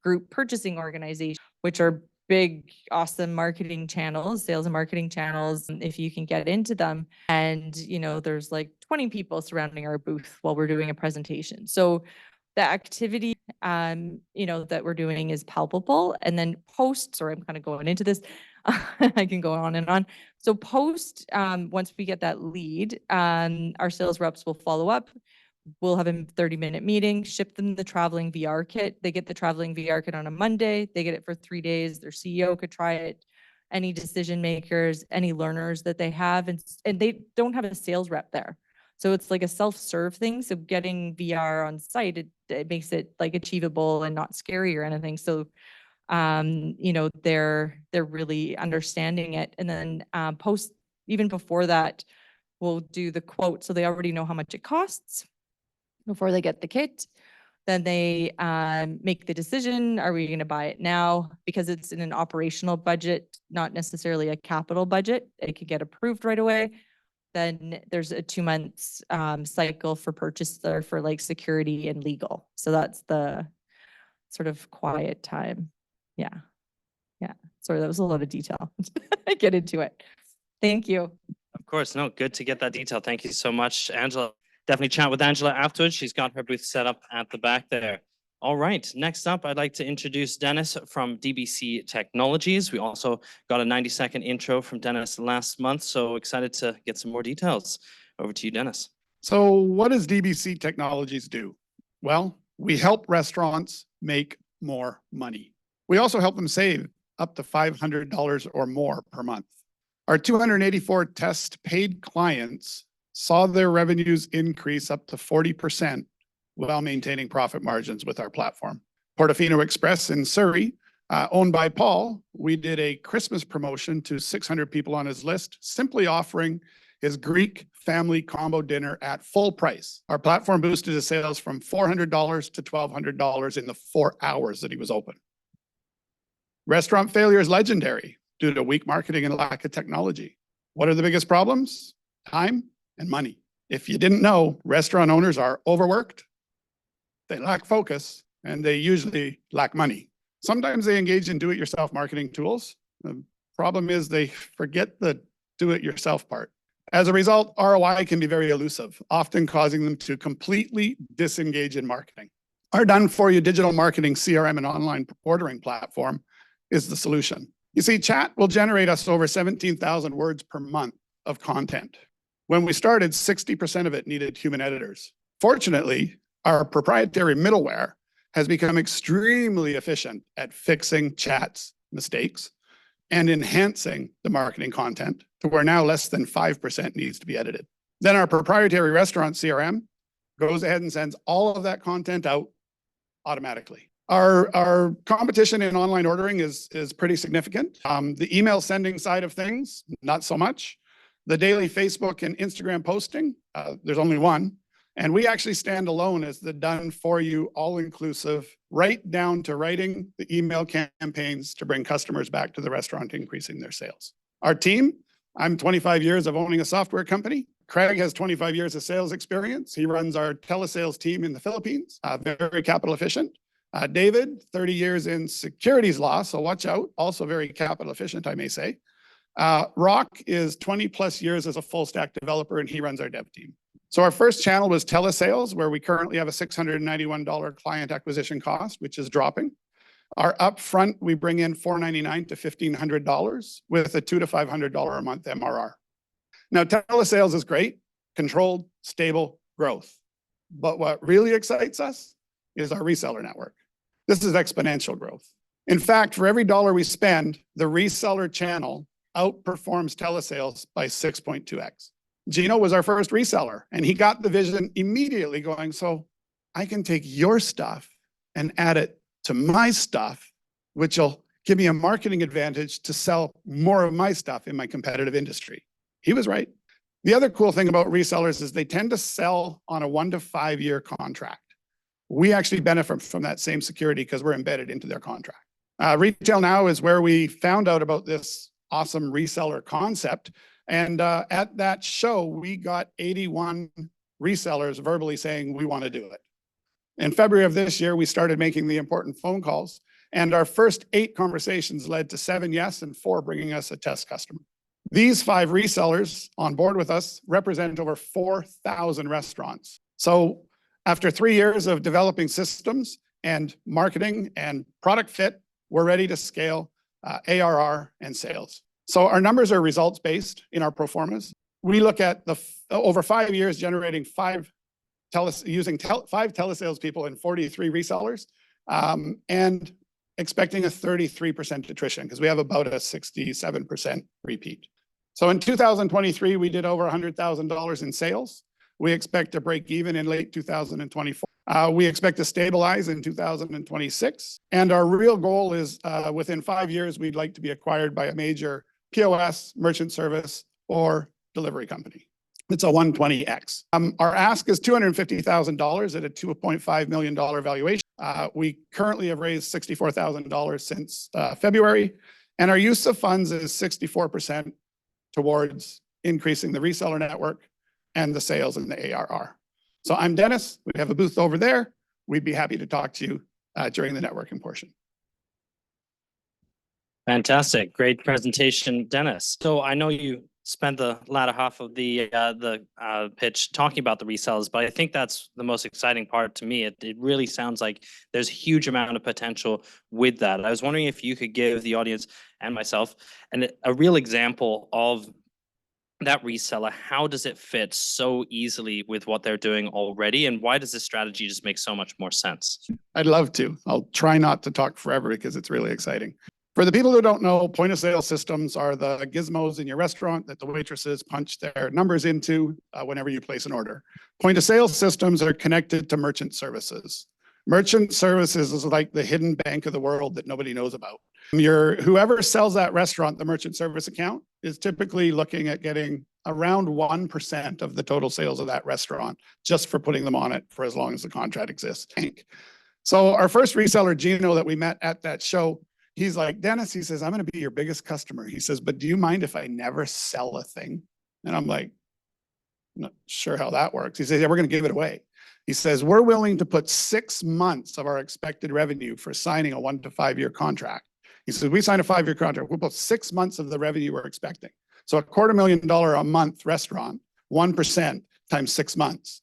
group purchasing organizations, which are big, awesome marketing channels, sales and marketing channels, if you can get into them. And, you know, there's like 20 people surrounding our booth while we're doing a presentation. So the activity, you know, that we're doing is palpable. And then post, sorry, I'm kind of going into this. I can go on and on. So post, once we get that lead, our sales reps will follow up. We'll have a 30-minute meeting, ship them the traveling VR kit. They get the traveling VR kit on a Monday. They get it for 3 days. Their CEO could try it. Any decision makers, any learners that they have, and they don't have a sales rep there. So it's like a self-serve thing. So getting VR on site, it makes it like achievable and not scary or anything. So, you know, they're really understanding it. And then post, even before that, we'll do the quote. So they already know how much it costs before they get the kit. Then they make the decision, are we going to buy it now? Because it's in an operational budget, not necessarily a capital budget. It could get approved right away. Then there's a 2 months cycle for purchase or for like security and legal. So that's the sort of quiet time. Yeah. Yeah. Sorry, that was a lot of detail. I get into it. Thank you. Of course, no, good to get that detail. Thank you so much, Angela. Definitely chat with Angela afterwards. She's got her booth set up at the back there. All right, next up, I'd like to introduce Dennis from DBC Technologies. We also got a 90-second intro from Dennis last month, so excited to get some more details. Over to you, Dennis. So what does DBC Technologies do? Well, we help restaurants make more money. We also help them save up to $500 or more per month. Our 284 test paid clients saw their revenues increase up to 40% while maintaining profit margins with our platform. Portofino Express in Surrey, owned by Paul, we did a Christmas promotion to 600 people on his list, simply offering his Greek family combo dinner at full price. Our platform boosted his sales from $400 to $1,200 in the 4 hours that he was open. Restaurant failure is legendary due to weak marketing and lack of technology. What are the biggest problems? Time and money. If you didn't know, restaurant owners are overworked, they lack focus, and they usually lack money. Sometimes they engage in do-it-yourself marketing tools. The problem is they forget the do-it-yourself part. As a result, ROI can be very elusive, often causing them to completely disengage in marketing. Our done-for-you digital marketing CRM and online ordering platform is the solution. You see, chat will generate us over 17,000 words per month of content. When we started, 60% of it needed human editors. Fortunately, our proprietary middleware has become extremely efficient at fixing chat's mistakes and enhancing the marketing content to where now less than 5% needs to be edited. Then our proprietary restaurant CRM goes ahead and sends all of that content out automatically. Our competition in online ordering is pretty significant. The email sending side of things, not so much. The daily Facebook and Instagram posting, there's only one. And we actually stand alone as the done-for-you, all-inclusive, right down to writing the email campaigns to bring customers back to the restaurant, increasing their sales. Our team, I'm 25 years of owning a software company. Craig has 25 years of sales experience. He runs our telesales team in the Philippines, very capital efficient. David, 30 years in securities law, so watch out, also very capital efficient, I may say. Rock is 20 plus years as a full stack developer, and he runs our dev team. So our first channel was telesales, where we currently have a $691 client acquisition cost, which is dropping. Our upfront, we bring in $499 to $1,500 with a $200 to $500 a month MRR. Now, telesales is great, controlled, stable growth. But what really excites us is our reseller network. This is exponential growth. In fact, for every dollar we spend, the reseller channel outperforms telesales by 6.2x. Gino was our first reseller, and he got the vision immediately going, so I can take your stuff and add it to my stuff, which will give me a marketing advantage to sell more of my stuff in my competitive industry. He was right. The other cool thing about resellers is they tend to sell on a 1 to 5 year contract. We actually benefit from that same security because we're embedded into their contract. Retail Now is where we found out about this awesome reseller concept. And at that show, we got 81 resellers verbally saying, we want to do it. In February of this year, we started making the important phone calls. And our first 8 conversations led to 7 yes and 4 bringing us a test customer. These 5 resellers on board with us represent over 4,000 restaurants. So after 3 years of developing systems and marketing and product fit, we're ready to scale ARR and sales. So our numbers are results-based in our pro formas. We look at over 5 years generating 5 telesales people and 43 resellers, and expecting a 33% attrition because we have about a 67% repeat. So in 2023, we did over $100,000 in sales. We expect to break even in late 2024. We expect to stabilize in 2026. And our real goal is within 5 years, we'd like to be acquired by a major POS, merchant service, or delivery company. It's a 120x. Our ask is $250,000 at a $2.5 million valuation. We currently have raised $64,000 since February, and our use of funds is 64% towards increasing the reseller network and the sales and the ARR. So I'm Dennis. We have a booth over there. We'd be happy to talk to you during the networking portion. Fantastic. Great presentation, Dennis. So I know you spent the latter half of the pitch talking about the resellers, but I think that's the most exciting part to me. It really sounds like there's a huge amount of potential with that. I was wondering if you could give the audience and myself a real example of that reseller. How does it fit so easily with what they're doing already? And why does this strategy just make so much more sense? I'd love to. I'll try not to talk forever because it's really exciting. For the people who don't know, point of sale systems are the gizmos in your restaurant that the waitresses punch their numbers into whenever you place an order. Point of sale systems are connected to merchant services. Merchant services is like the hidden bank of the world that nobody knows about. Whoever sells that restaurant, the merchant service account, is typically looking at getting around 1% of the total sales of that restaurant just for putting them on it for as long as the contract exists. So our first reseller, Gino, that we met at that show, he's like, Dennis, he says, I'm going to be your biggest customer. He says, but do you mind if I never sell a thing? And I'm like, not sure how that works. He says, yeah, we're going to give it away. He says, we're willing to put 6 months of our expected revenue for signing a 1 to 5 year contract. He says, we sign a 5 year contract. We'll put 6 months of the revenue we're expecting. So $250,000 a month restaurant, 1% times 6 months.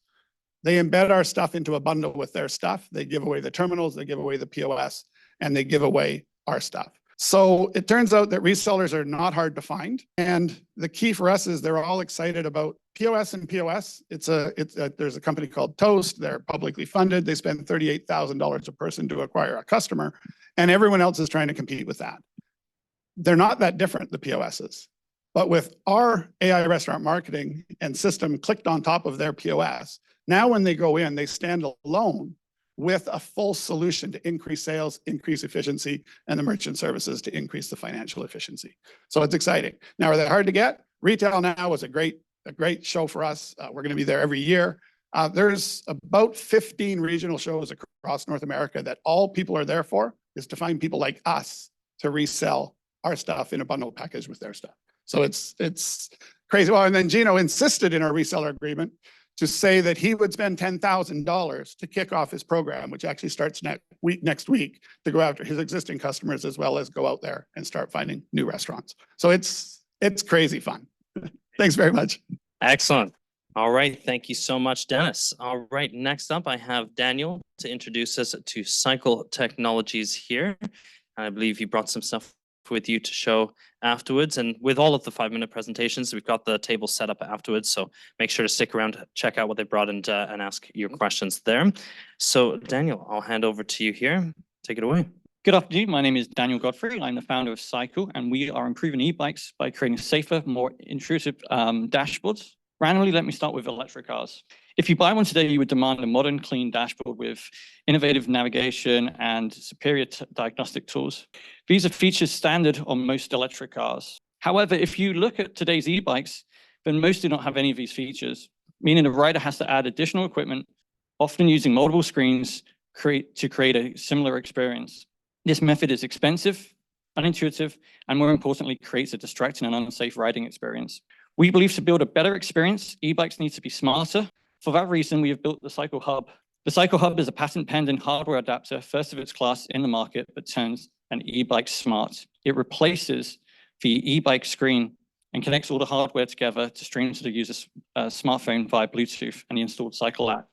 They embed our stuff into a bundle with their stuff. They give away the terminals, they give away the POS, and they give away our stuff. So it turns out that resellers are not hard to find. And the key for us is they're all excited about POS and POS. There's a company called Toast. They're publicly funded. They spend $38,000 a person to acquire a customer. And everyone else is trying to compete with that. They're not that different, the POSs. But with our AI restaurant marketing and system clicked on top of their POS, now when they go in, they stand alone with a full solution to increase sales, increase efficiency, and the merchant services to increase the financial efficiency. So it's exciting. Now, are they hard to get? Retail Now was a great show for us. We're going to be there every year. There's about 15 regional shows across North America that all people are there for is to find people like us to resell our stuff in a bundle package with their stuff. So it's crazy. Well, and then Gino insisted in our reseller agreement to say that he would spend $10,000 to kick off his program, which actually starts next week, to go after his existing customers as well as go out there and start finding new restaurants. So it's crazy fun. Thanks very much. Excellent. All right. Thank you so much, Dennis. All right. Next up, I have Daniel to introduce us to Cykel Technologies here. I believe you brought some stuff with you to show afterwards, and with all of the 5-minute presentations, we've got the table set up afterwards, so make sure to stick around, check out what they brought, and ask your questions there. So Daniel, I'll hand over to you here. Take it away. Good afternoon. My name is Daniel Godfrey. I'm the founder of Cykel, and we are improving e-bikes by creating safer, more intuitive dashboards. Randomly, let me start with electric cars. If you buy one today, you would demand a modern, clean dashboard with innovative navigation and superior diagnostic tools. These are features standard on most electric cars. However, if you look at today's e-bikes, then most do not have any of these features, meaning the rider has to add additional equipment, often using multiple screens to create a similar experience. This method is expensive, unintuitive, and more importantly, creates a distracting and unsafe riding experience. We believe to build a better experience, e-bikes need to be smarter. For that reason, we have built the Cykel Hub, The Cykel Hub is a patent-pending hardware adapter, first of its class in the market, that turns an e-bike smart. It replaces the e-bike screen and connects all the hardware together to stream to the user's smartphone via Bluetooth and the installed Cykel app.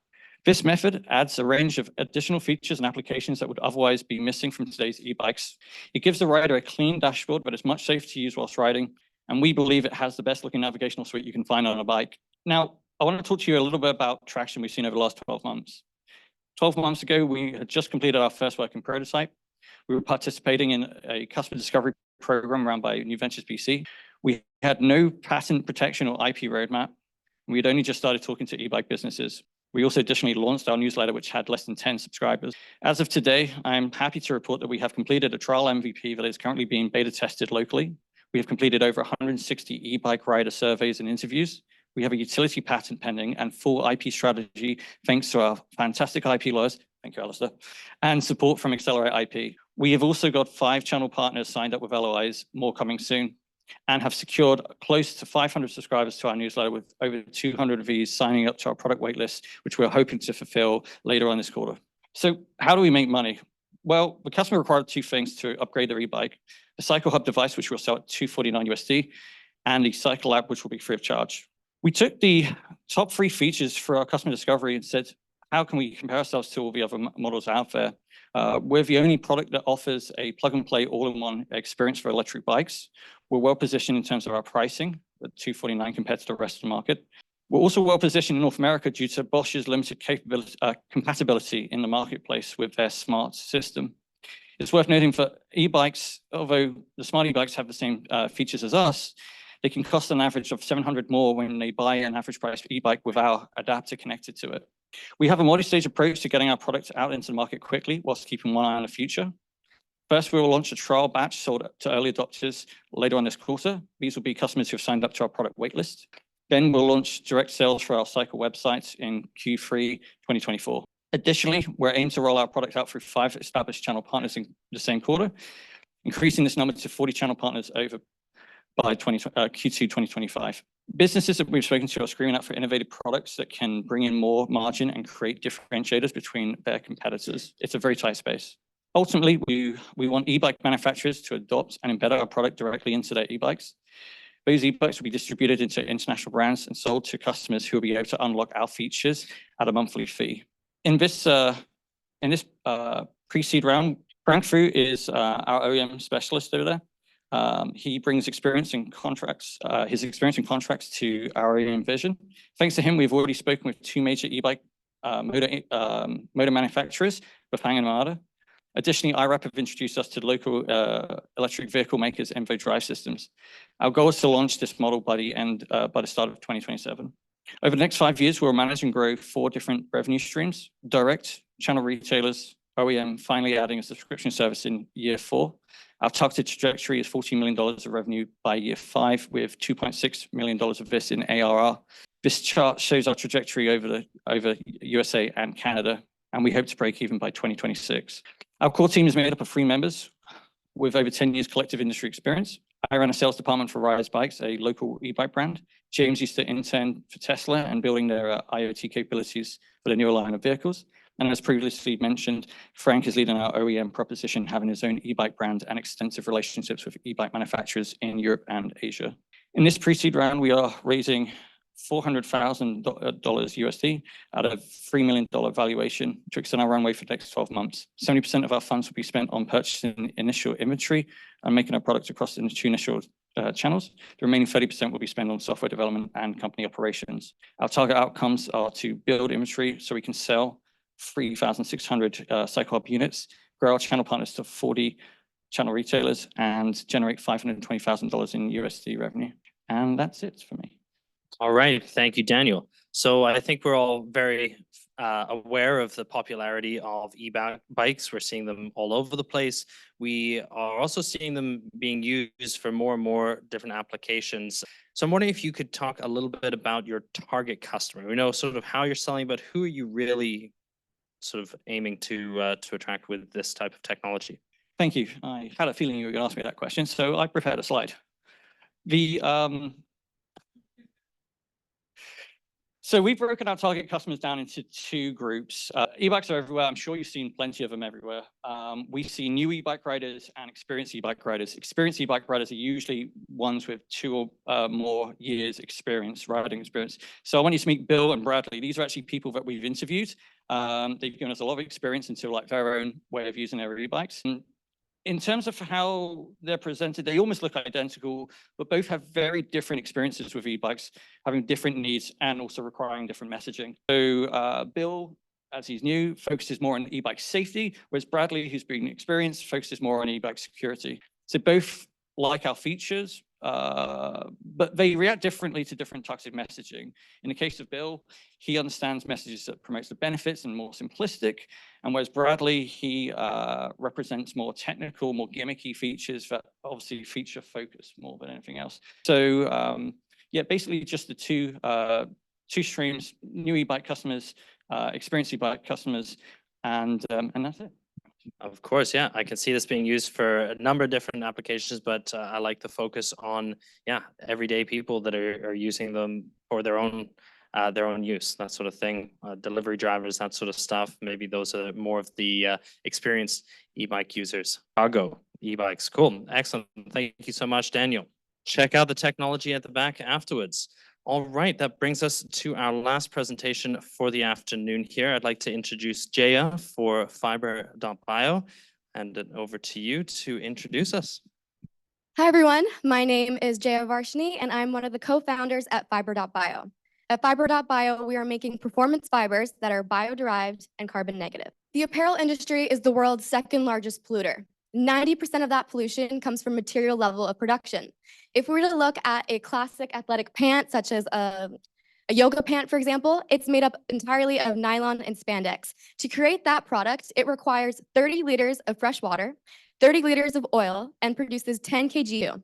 This method adds a range of additional features and applications that would otherwise be missing from today's e-bikes. It gives the rider a clean dashboard, but it's much safer to use whilst riding, and we believe it has the best looking navigational suite you can find on a bike. Now, I want to talk to you a little bit about traction we've seen over the last 12 months. 12 months ago, we had just completed our first working prototype. We were participating in a customer discovery program run by New Ventures BC. We had no patent protection or IP roadmap. We had only just started talking to e-bike businesses. We also additionally launched our newsletter, which had less than 10 subscribers. As of today, I'm happy to report that we have completed a trial MVP that is currently being beta tested locally. We have completed over 160 e-bike rider surveys and interviews. We have a utility patent pending and full IP strategy, thanks to our fantastic IP lawyers, thank you, Alistair, and support from Accelerate IP. We have also got 5 channel partners signed up with LOIs, more coming soon, and have secured close to 500 subscribers to our newsletter, with over 200 of these signing up to our product waitlist, which we're hoping to fulfill later on this quarter. So how do we make money? Well, the customer required 2 things to upgrade their e-bike: the Cykel Hub device, which will sell at $249 USD, and the Cykel app, which will be free of charge. We took the top 3 features for our customer discovery and said, how can we compare ourselves to all the other models out there? We're the only product that offers a plug-and-play all-in-one experience for electric bikes. We're well positioned in terms of our pricing at $249 compared to the rest of the market. We're also well positioned in North America due to Bosch's limited compatibility in the marketplace with their smart system. It's worth noting for e-bikes, although the smart e-bikes have the same features as us, they can cost an average of $700 more when they buy an average price e-bike with our adapter connected to it. We have a multi-stage approach to getting our products out into the market quickly whilst keeping one eye on the future. First, we will launch a trial batch sold to early adopters later on this quarter. These will be customers who have signed up to our product waitlist. Then we'll launch direct sales for our Cykel websites in Q3 2024. Additionally, we're aiming to roll our product out through 5 established channel partners in the same quarter, increasing this number to 40 channel partners over by Q2 2025. Businesses that we've spoken to are screaming out for innovative products that can bring in more margin and create differentiators between their competitors. It's a very tight space. Ultimately, we want e-bike manufacturers to adopt and embed our product directly into their e-bikes. Those e-bikes will be distributed into international brands and sold to customers who will be able to unlock our features at a monthly fee. In this pre-seed round, Frank Fu is our OEM specialist over there. He brings experience in contracts, his experience in contracts to our OEM vision. Thanks to him, we've already spoken with 2 major e-bike motor manufacturers, Bafang and Armada. Additionally, IRAP have introduced us to local electric vehicle makers, Envo Drive Systems. Our goal is to launch this model by the start of 2027. Over the next 5 years, we'll manage and grow 4 different revenue streams: direct, channel retailers, OEM, finally adding a subscription service in year 4. Our targeted trajectory is $14 million of revenue by year 5, with $2.6 million of this in ARR. This chart shows our trajectory over USA and Canada, and we hope to break even by 2026. Our core team is made up of 3 members with over 10 years collective industry experience. I ran a sales department for Rise Bikes, a local e-bike brand. James used to intern for Tesla and building their IoT capabilities for the newer line of vehicles. And as previously mentioned, Frank is leading our OEM proposition, having his own e-bike brand and extensive relationships with e-bike manufacturers in Europe and Asia. In this pre-seed round, we are raising $400,000 USD at a $3 million valuation to extend our runway for the next 12 months. 70% of our funds will be spent on purchasing initial inventory and making our products across the 2 initial channels. The remaining 30% will be spent on software development and company operations. Our target outcomes are to build inventory so we can sell 3,600 Cykel Hub units, grow our channel partners to 40 channel retailers, and generate $520,000 in USD revenue. And that's it for me. All right. Thank you, Daniel. So I think we're all very aware of the popularity of e-bikes. We're seeing them all over the place. We are also seeing them being used for more and more different applications. So I'm wondering if you could talk a little bit about your target customer. We know sort of how you're selling, but who are you really sort of aiming to attract with this type of technology? Thank you. I had a feeling you were going to ask me that question, so I prepared a slide. So we've broken our target customers down into two groups. E-bikes are everywhere. I'm sure you've seen plenty of them everywhere. We see new e-bike riders and experienced e-bike riders. Experienced e-bike riders are usually ones with 2 or more years experience, riding experience. So I want you to meet Bill and Bradley. These are actually people that we've interviewed. They've given us a lot of experience into like their own way of using their e-bikes. In terms of how they're presented, they almost look identical, but both have very different experiences with e-bikes, having different needs and also requiring different messaging. So Bill, as he's new, focuses more on e-bike safety, whereas Bradley, who's been experienced, focuses more on e-bike security. So both like our features, but they react differently to different types of messaging. In the case of Bill, he understands messages that promotes the benefits and more simplistic, and whereas Bradley, he represents more technical, more gimmicky features that obviously feature focus more than anything else. So yeah, basically just the two streams: new e-bike customers, experienced e-bike customers, and that's it. Of course, yeah, I can see this being used for a number of different applications, but I like the focus on, yeah, everyday people that are using them for their own use, that sort of thing. Delivery drivers, that sort of stuff. Maybe those are more of the experienced e-bike users. Cargo e-bikes, cool, excellent. Thank you so much, Daniel. Check out the technology at the back afterwards. All right, that brings us to our last presentation for the afternoon here. I'd like to introduce Jaya for Fibr.Bio, and over to you to introduce us. Hi, everyone. My name is Jaya Varshini, and I'm one of the co-founders at Fibr.Bio. At Fibr.Bio, we are making performance fibers that are bio-derived and carbon negative. The apparel industry is the world's second largest polluter. 90% of that pollution comes from material level of production. If we were to look at a classic athletic pant, such as a yoga pant, for example, it's made up entirely of nylon and spandex. To create that product, it requires 30 liters of fresh water, 30 liters of oil, and produces 10 kg.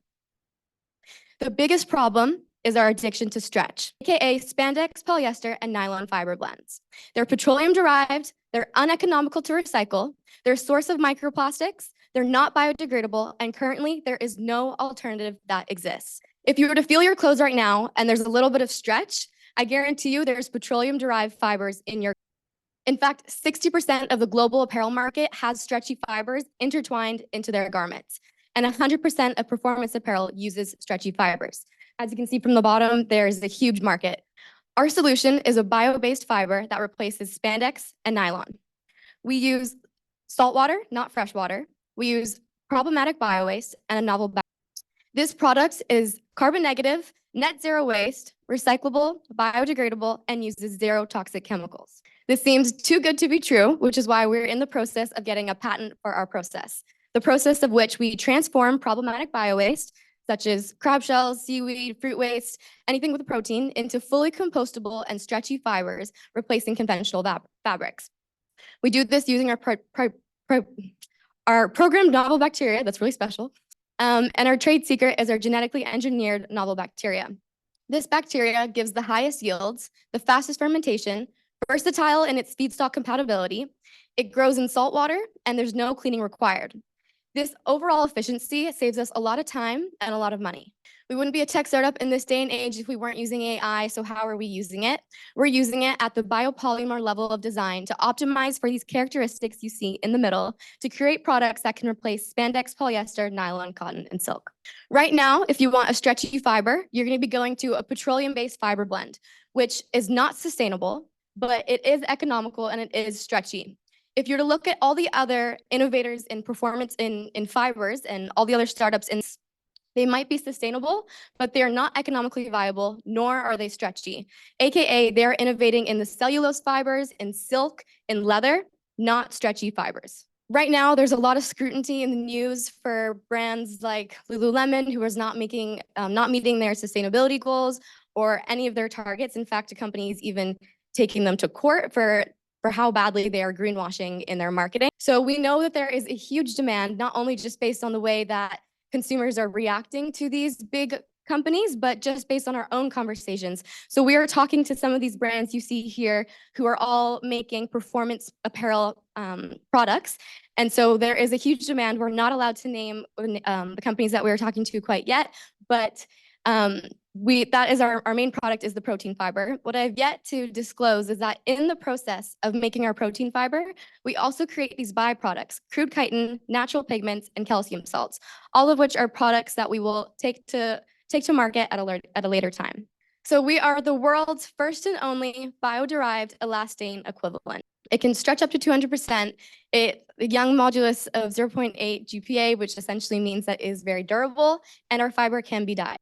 The biggest problem is our addiction to stretch, aka spandex, polyester, and nylon fiber blends. They're petroleum derived, they're uneconomical to recycle, they're a source of microplastics, they're not biodegradable, and currently there is no alternative that exists. If you were to feel your clothes right now and there's a little bit of stretch, I guarantee you there's petroleum derived fibers in your. In fact, 60% of the global apparel market has stretchy fibers intertwined into their garments, and 100% of performance apparel uses stretchy fibers. As you can see from the bottom, there's a huge market. Our solution is a bio-based fiber that replaces spandex and nylon. We use salt water, not fresh water. We use problematic bio-waste and a novel This product is carbon negative, net zero waste, recyclable, biodegradable, and uses zero toxic chemicals. This seems too good to be true, which is why we're in the process of getting a patent for our process. The process of which we transform problematic bio-waste, such as crab shells, seaweed, fruit waste, anything with a protein, into fully compostable and stretchy fibers, replacing conventional fabrics. We do this using our programmed novel bacteria, that's really special, and our trade secret is our genetically engineered novel bacteria. This bacteria gives the highest yields, the fastest fermentation, versatile in its feedstock compatibility, it grows in salt water, and there's no cleaning required. This overall efficiency saves us a lot of time and a lot of money. We wouldn't be a tech startup in this day and age if we weren't using AI, so how are we using it? We're using it at the biopolymer level of design to optimize for these characteristics you see in the middle to create products that can replace spandex, polyester, nylon, cotton, and silk. Right now, if you want a stretchy fiber, you're going to be going to a petroleum-based fiber blend, which is not sustainable, but it is economical and it is stretchy. If you're to look at all the other innovators in performance in fibers and all the other startups, they might be sustainable, but they're not economically viable, nor are they stretchy. AKA, they're innovating in the cellulose fibers, in silk, in leather, not stretchy fibers. Right now, there's a lot of scrutiny in the news for brands like Lululemon, who is not meeting their sustainability goals or any of their targets. In fact, a company is even taking them to court for how badly they are greenwashing in their marketing. So we know that there is a huge demand, not only just based on the way that consumers are reacting to these big companies, but just based on our own conversations. So we are talking to some of these brands you see here who are all making performance apparel products. And so there is a huge demand. We're not allowed to name the companies that we're talking to quite yet, but that is our main product is the protein fiber. What I've yet to disclose is that in the process of making our protein fiber, we also create these byproducts, crude chitin, natural pigments, and calcium salts, all of which are products that we will take to market at a later time. So we are the world's first and only bio-derived elastane equivalent. It can stretch up to 200%. The young modulus of 0.8 GPa, which essentially means that it is very durable, and our fiber can be dyed.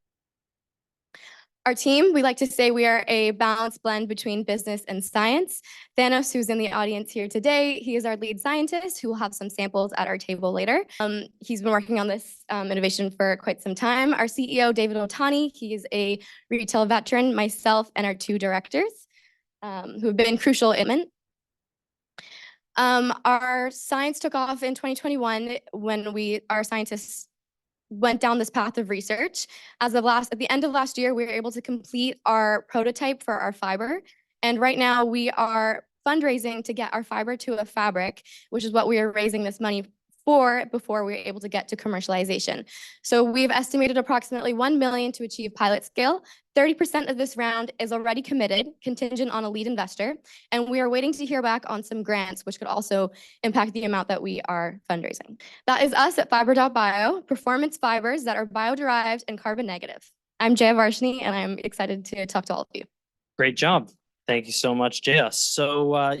Our team, we like to say we are a balanced blend between business and science. Thanos, who's in the audience here today, he is our lead scientist who will have some samples at our table later. He's been working on this innovation for quite some time. Our CEO, David Otani, he is a retail veteran, myself, and our two directors who have been crucial in our science took off in 2021 when our scientists went down this path of research. At the end of last year, we were able to complete our prototype for our fiber. And right now we are fundraising to get our fiber to a fabric, which is what we are raising this money for before we were able to get to commercialization. So we've estimated approximately 1 million to achieve pilot scale. 30% of this round is already committed, contingent on a lead investor. And we are waiting to hear back on some grants, which could also impact the amount that we are fundraising. That is us at Fibr.Bio, performance fibers that are bio-derived and carbon negative. I'm Jaya Varshini, and I'm excited to talk to all of you. Great job. Thank you so much, Jaya. So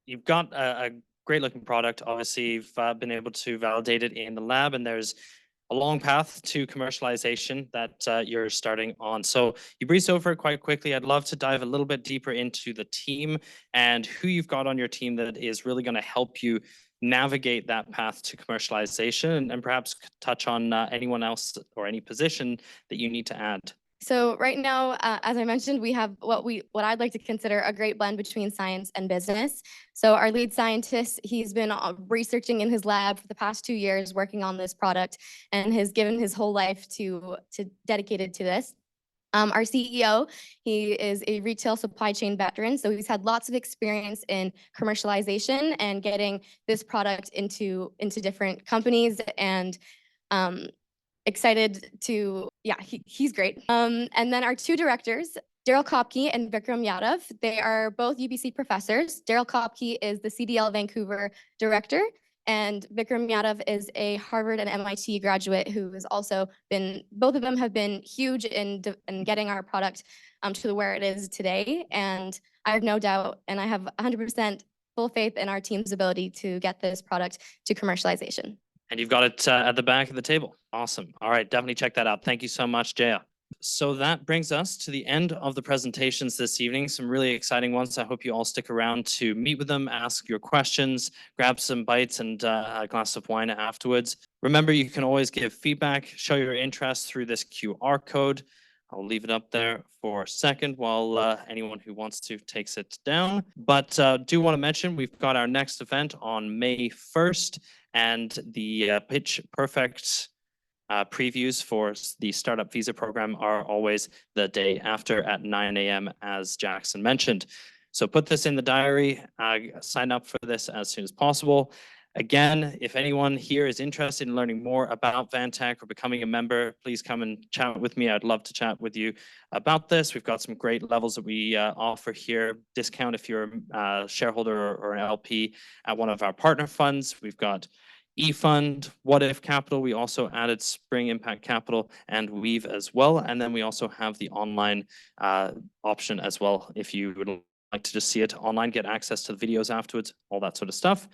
you've got a great looking product. Obviously, you've been able to validate it in the lab, and there's a long path to commercialization that you're starting on. So you breezed over it quite quickly. I'd love to dive a little bit deeper into the team and who you've got on your team that is really going to help you navigate that path to commercialization, and perhaps touch on anyone else or any position that you need to add. So right now, as I mentioned, we have what I'd like to consider a great blend between science and business. So our lead scientist, he's been researching in his lab for the past 2 years, working on this product, and has given his whole life to dedicated to this. Our CEO, he is a retail supply chain veteran, so he's had lots of experience in commercialization and getting this product into different companies, and excited to, he's great. And then our two directors, Daryl Kopke and Vikram Yadav, they are both UBC professors. Daryl Kopke is the CDL Vancouver director, and Vikram Yadav is a Harvard and MIT graduate who has also been, both of them have been huge in getting our product to where it is today. And I have no doubt, and I have 100% full faith in our team's ability to get this product to commercialization. And you've got it at the back of the table. Awesome. All right, definitely check that out. Thank you so much, Jaya. So that brings us to the end of the presentations this evening. Some really exciting ones. I hope you all stick around to meet with them, ask your questions, grab some bites and a glass of wine afterwards. Remember, you can always give feedback, show your interest through this QR code. I'll leave it up there for a second while anyone who wants to takes it down. But do want to mention, we've got our next event on May 1st, and the Pitch Perfect previews for the Startup Visa program are always the day after at 9 a.m. as Jackson mentioned. So put this in the diary, sign up for this as soon as possible. Again, if anyone here is interested in learning more about VANTEC or becoming a member, please come and chat with me. I'd love to chat with you about this. We've got some great levels that we offer here. Discount if you're a shareholder or an LP at one of our partner funds. We've got eFund, What If Capital. We also added Spring Impact Capital and Weave as well. And then we also have the online option as well. If you would like to just see it online, get access to the videos afterwards, all that sort of stuff.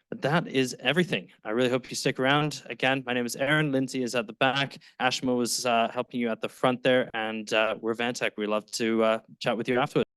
But that is everything. I really hope you stick around. Again, my name is Aaron. Lindsay is at the back. Ashma was helping you at the front there. And we're VANTEC. We'd love to chat with you afterwards.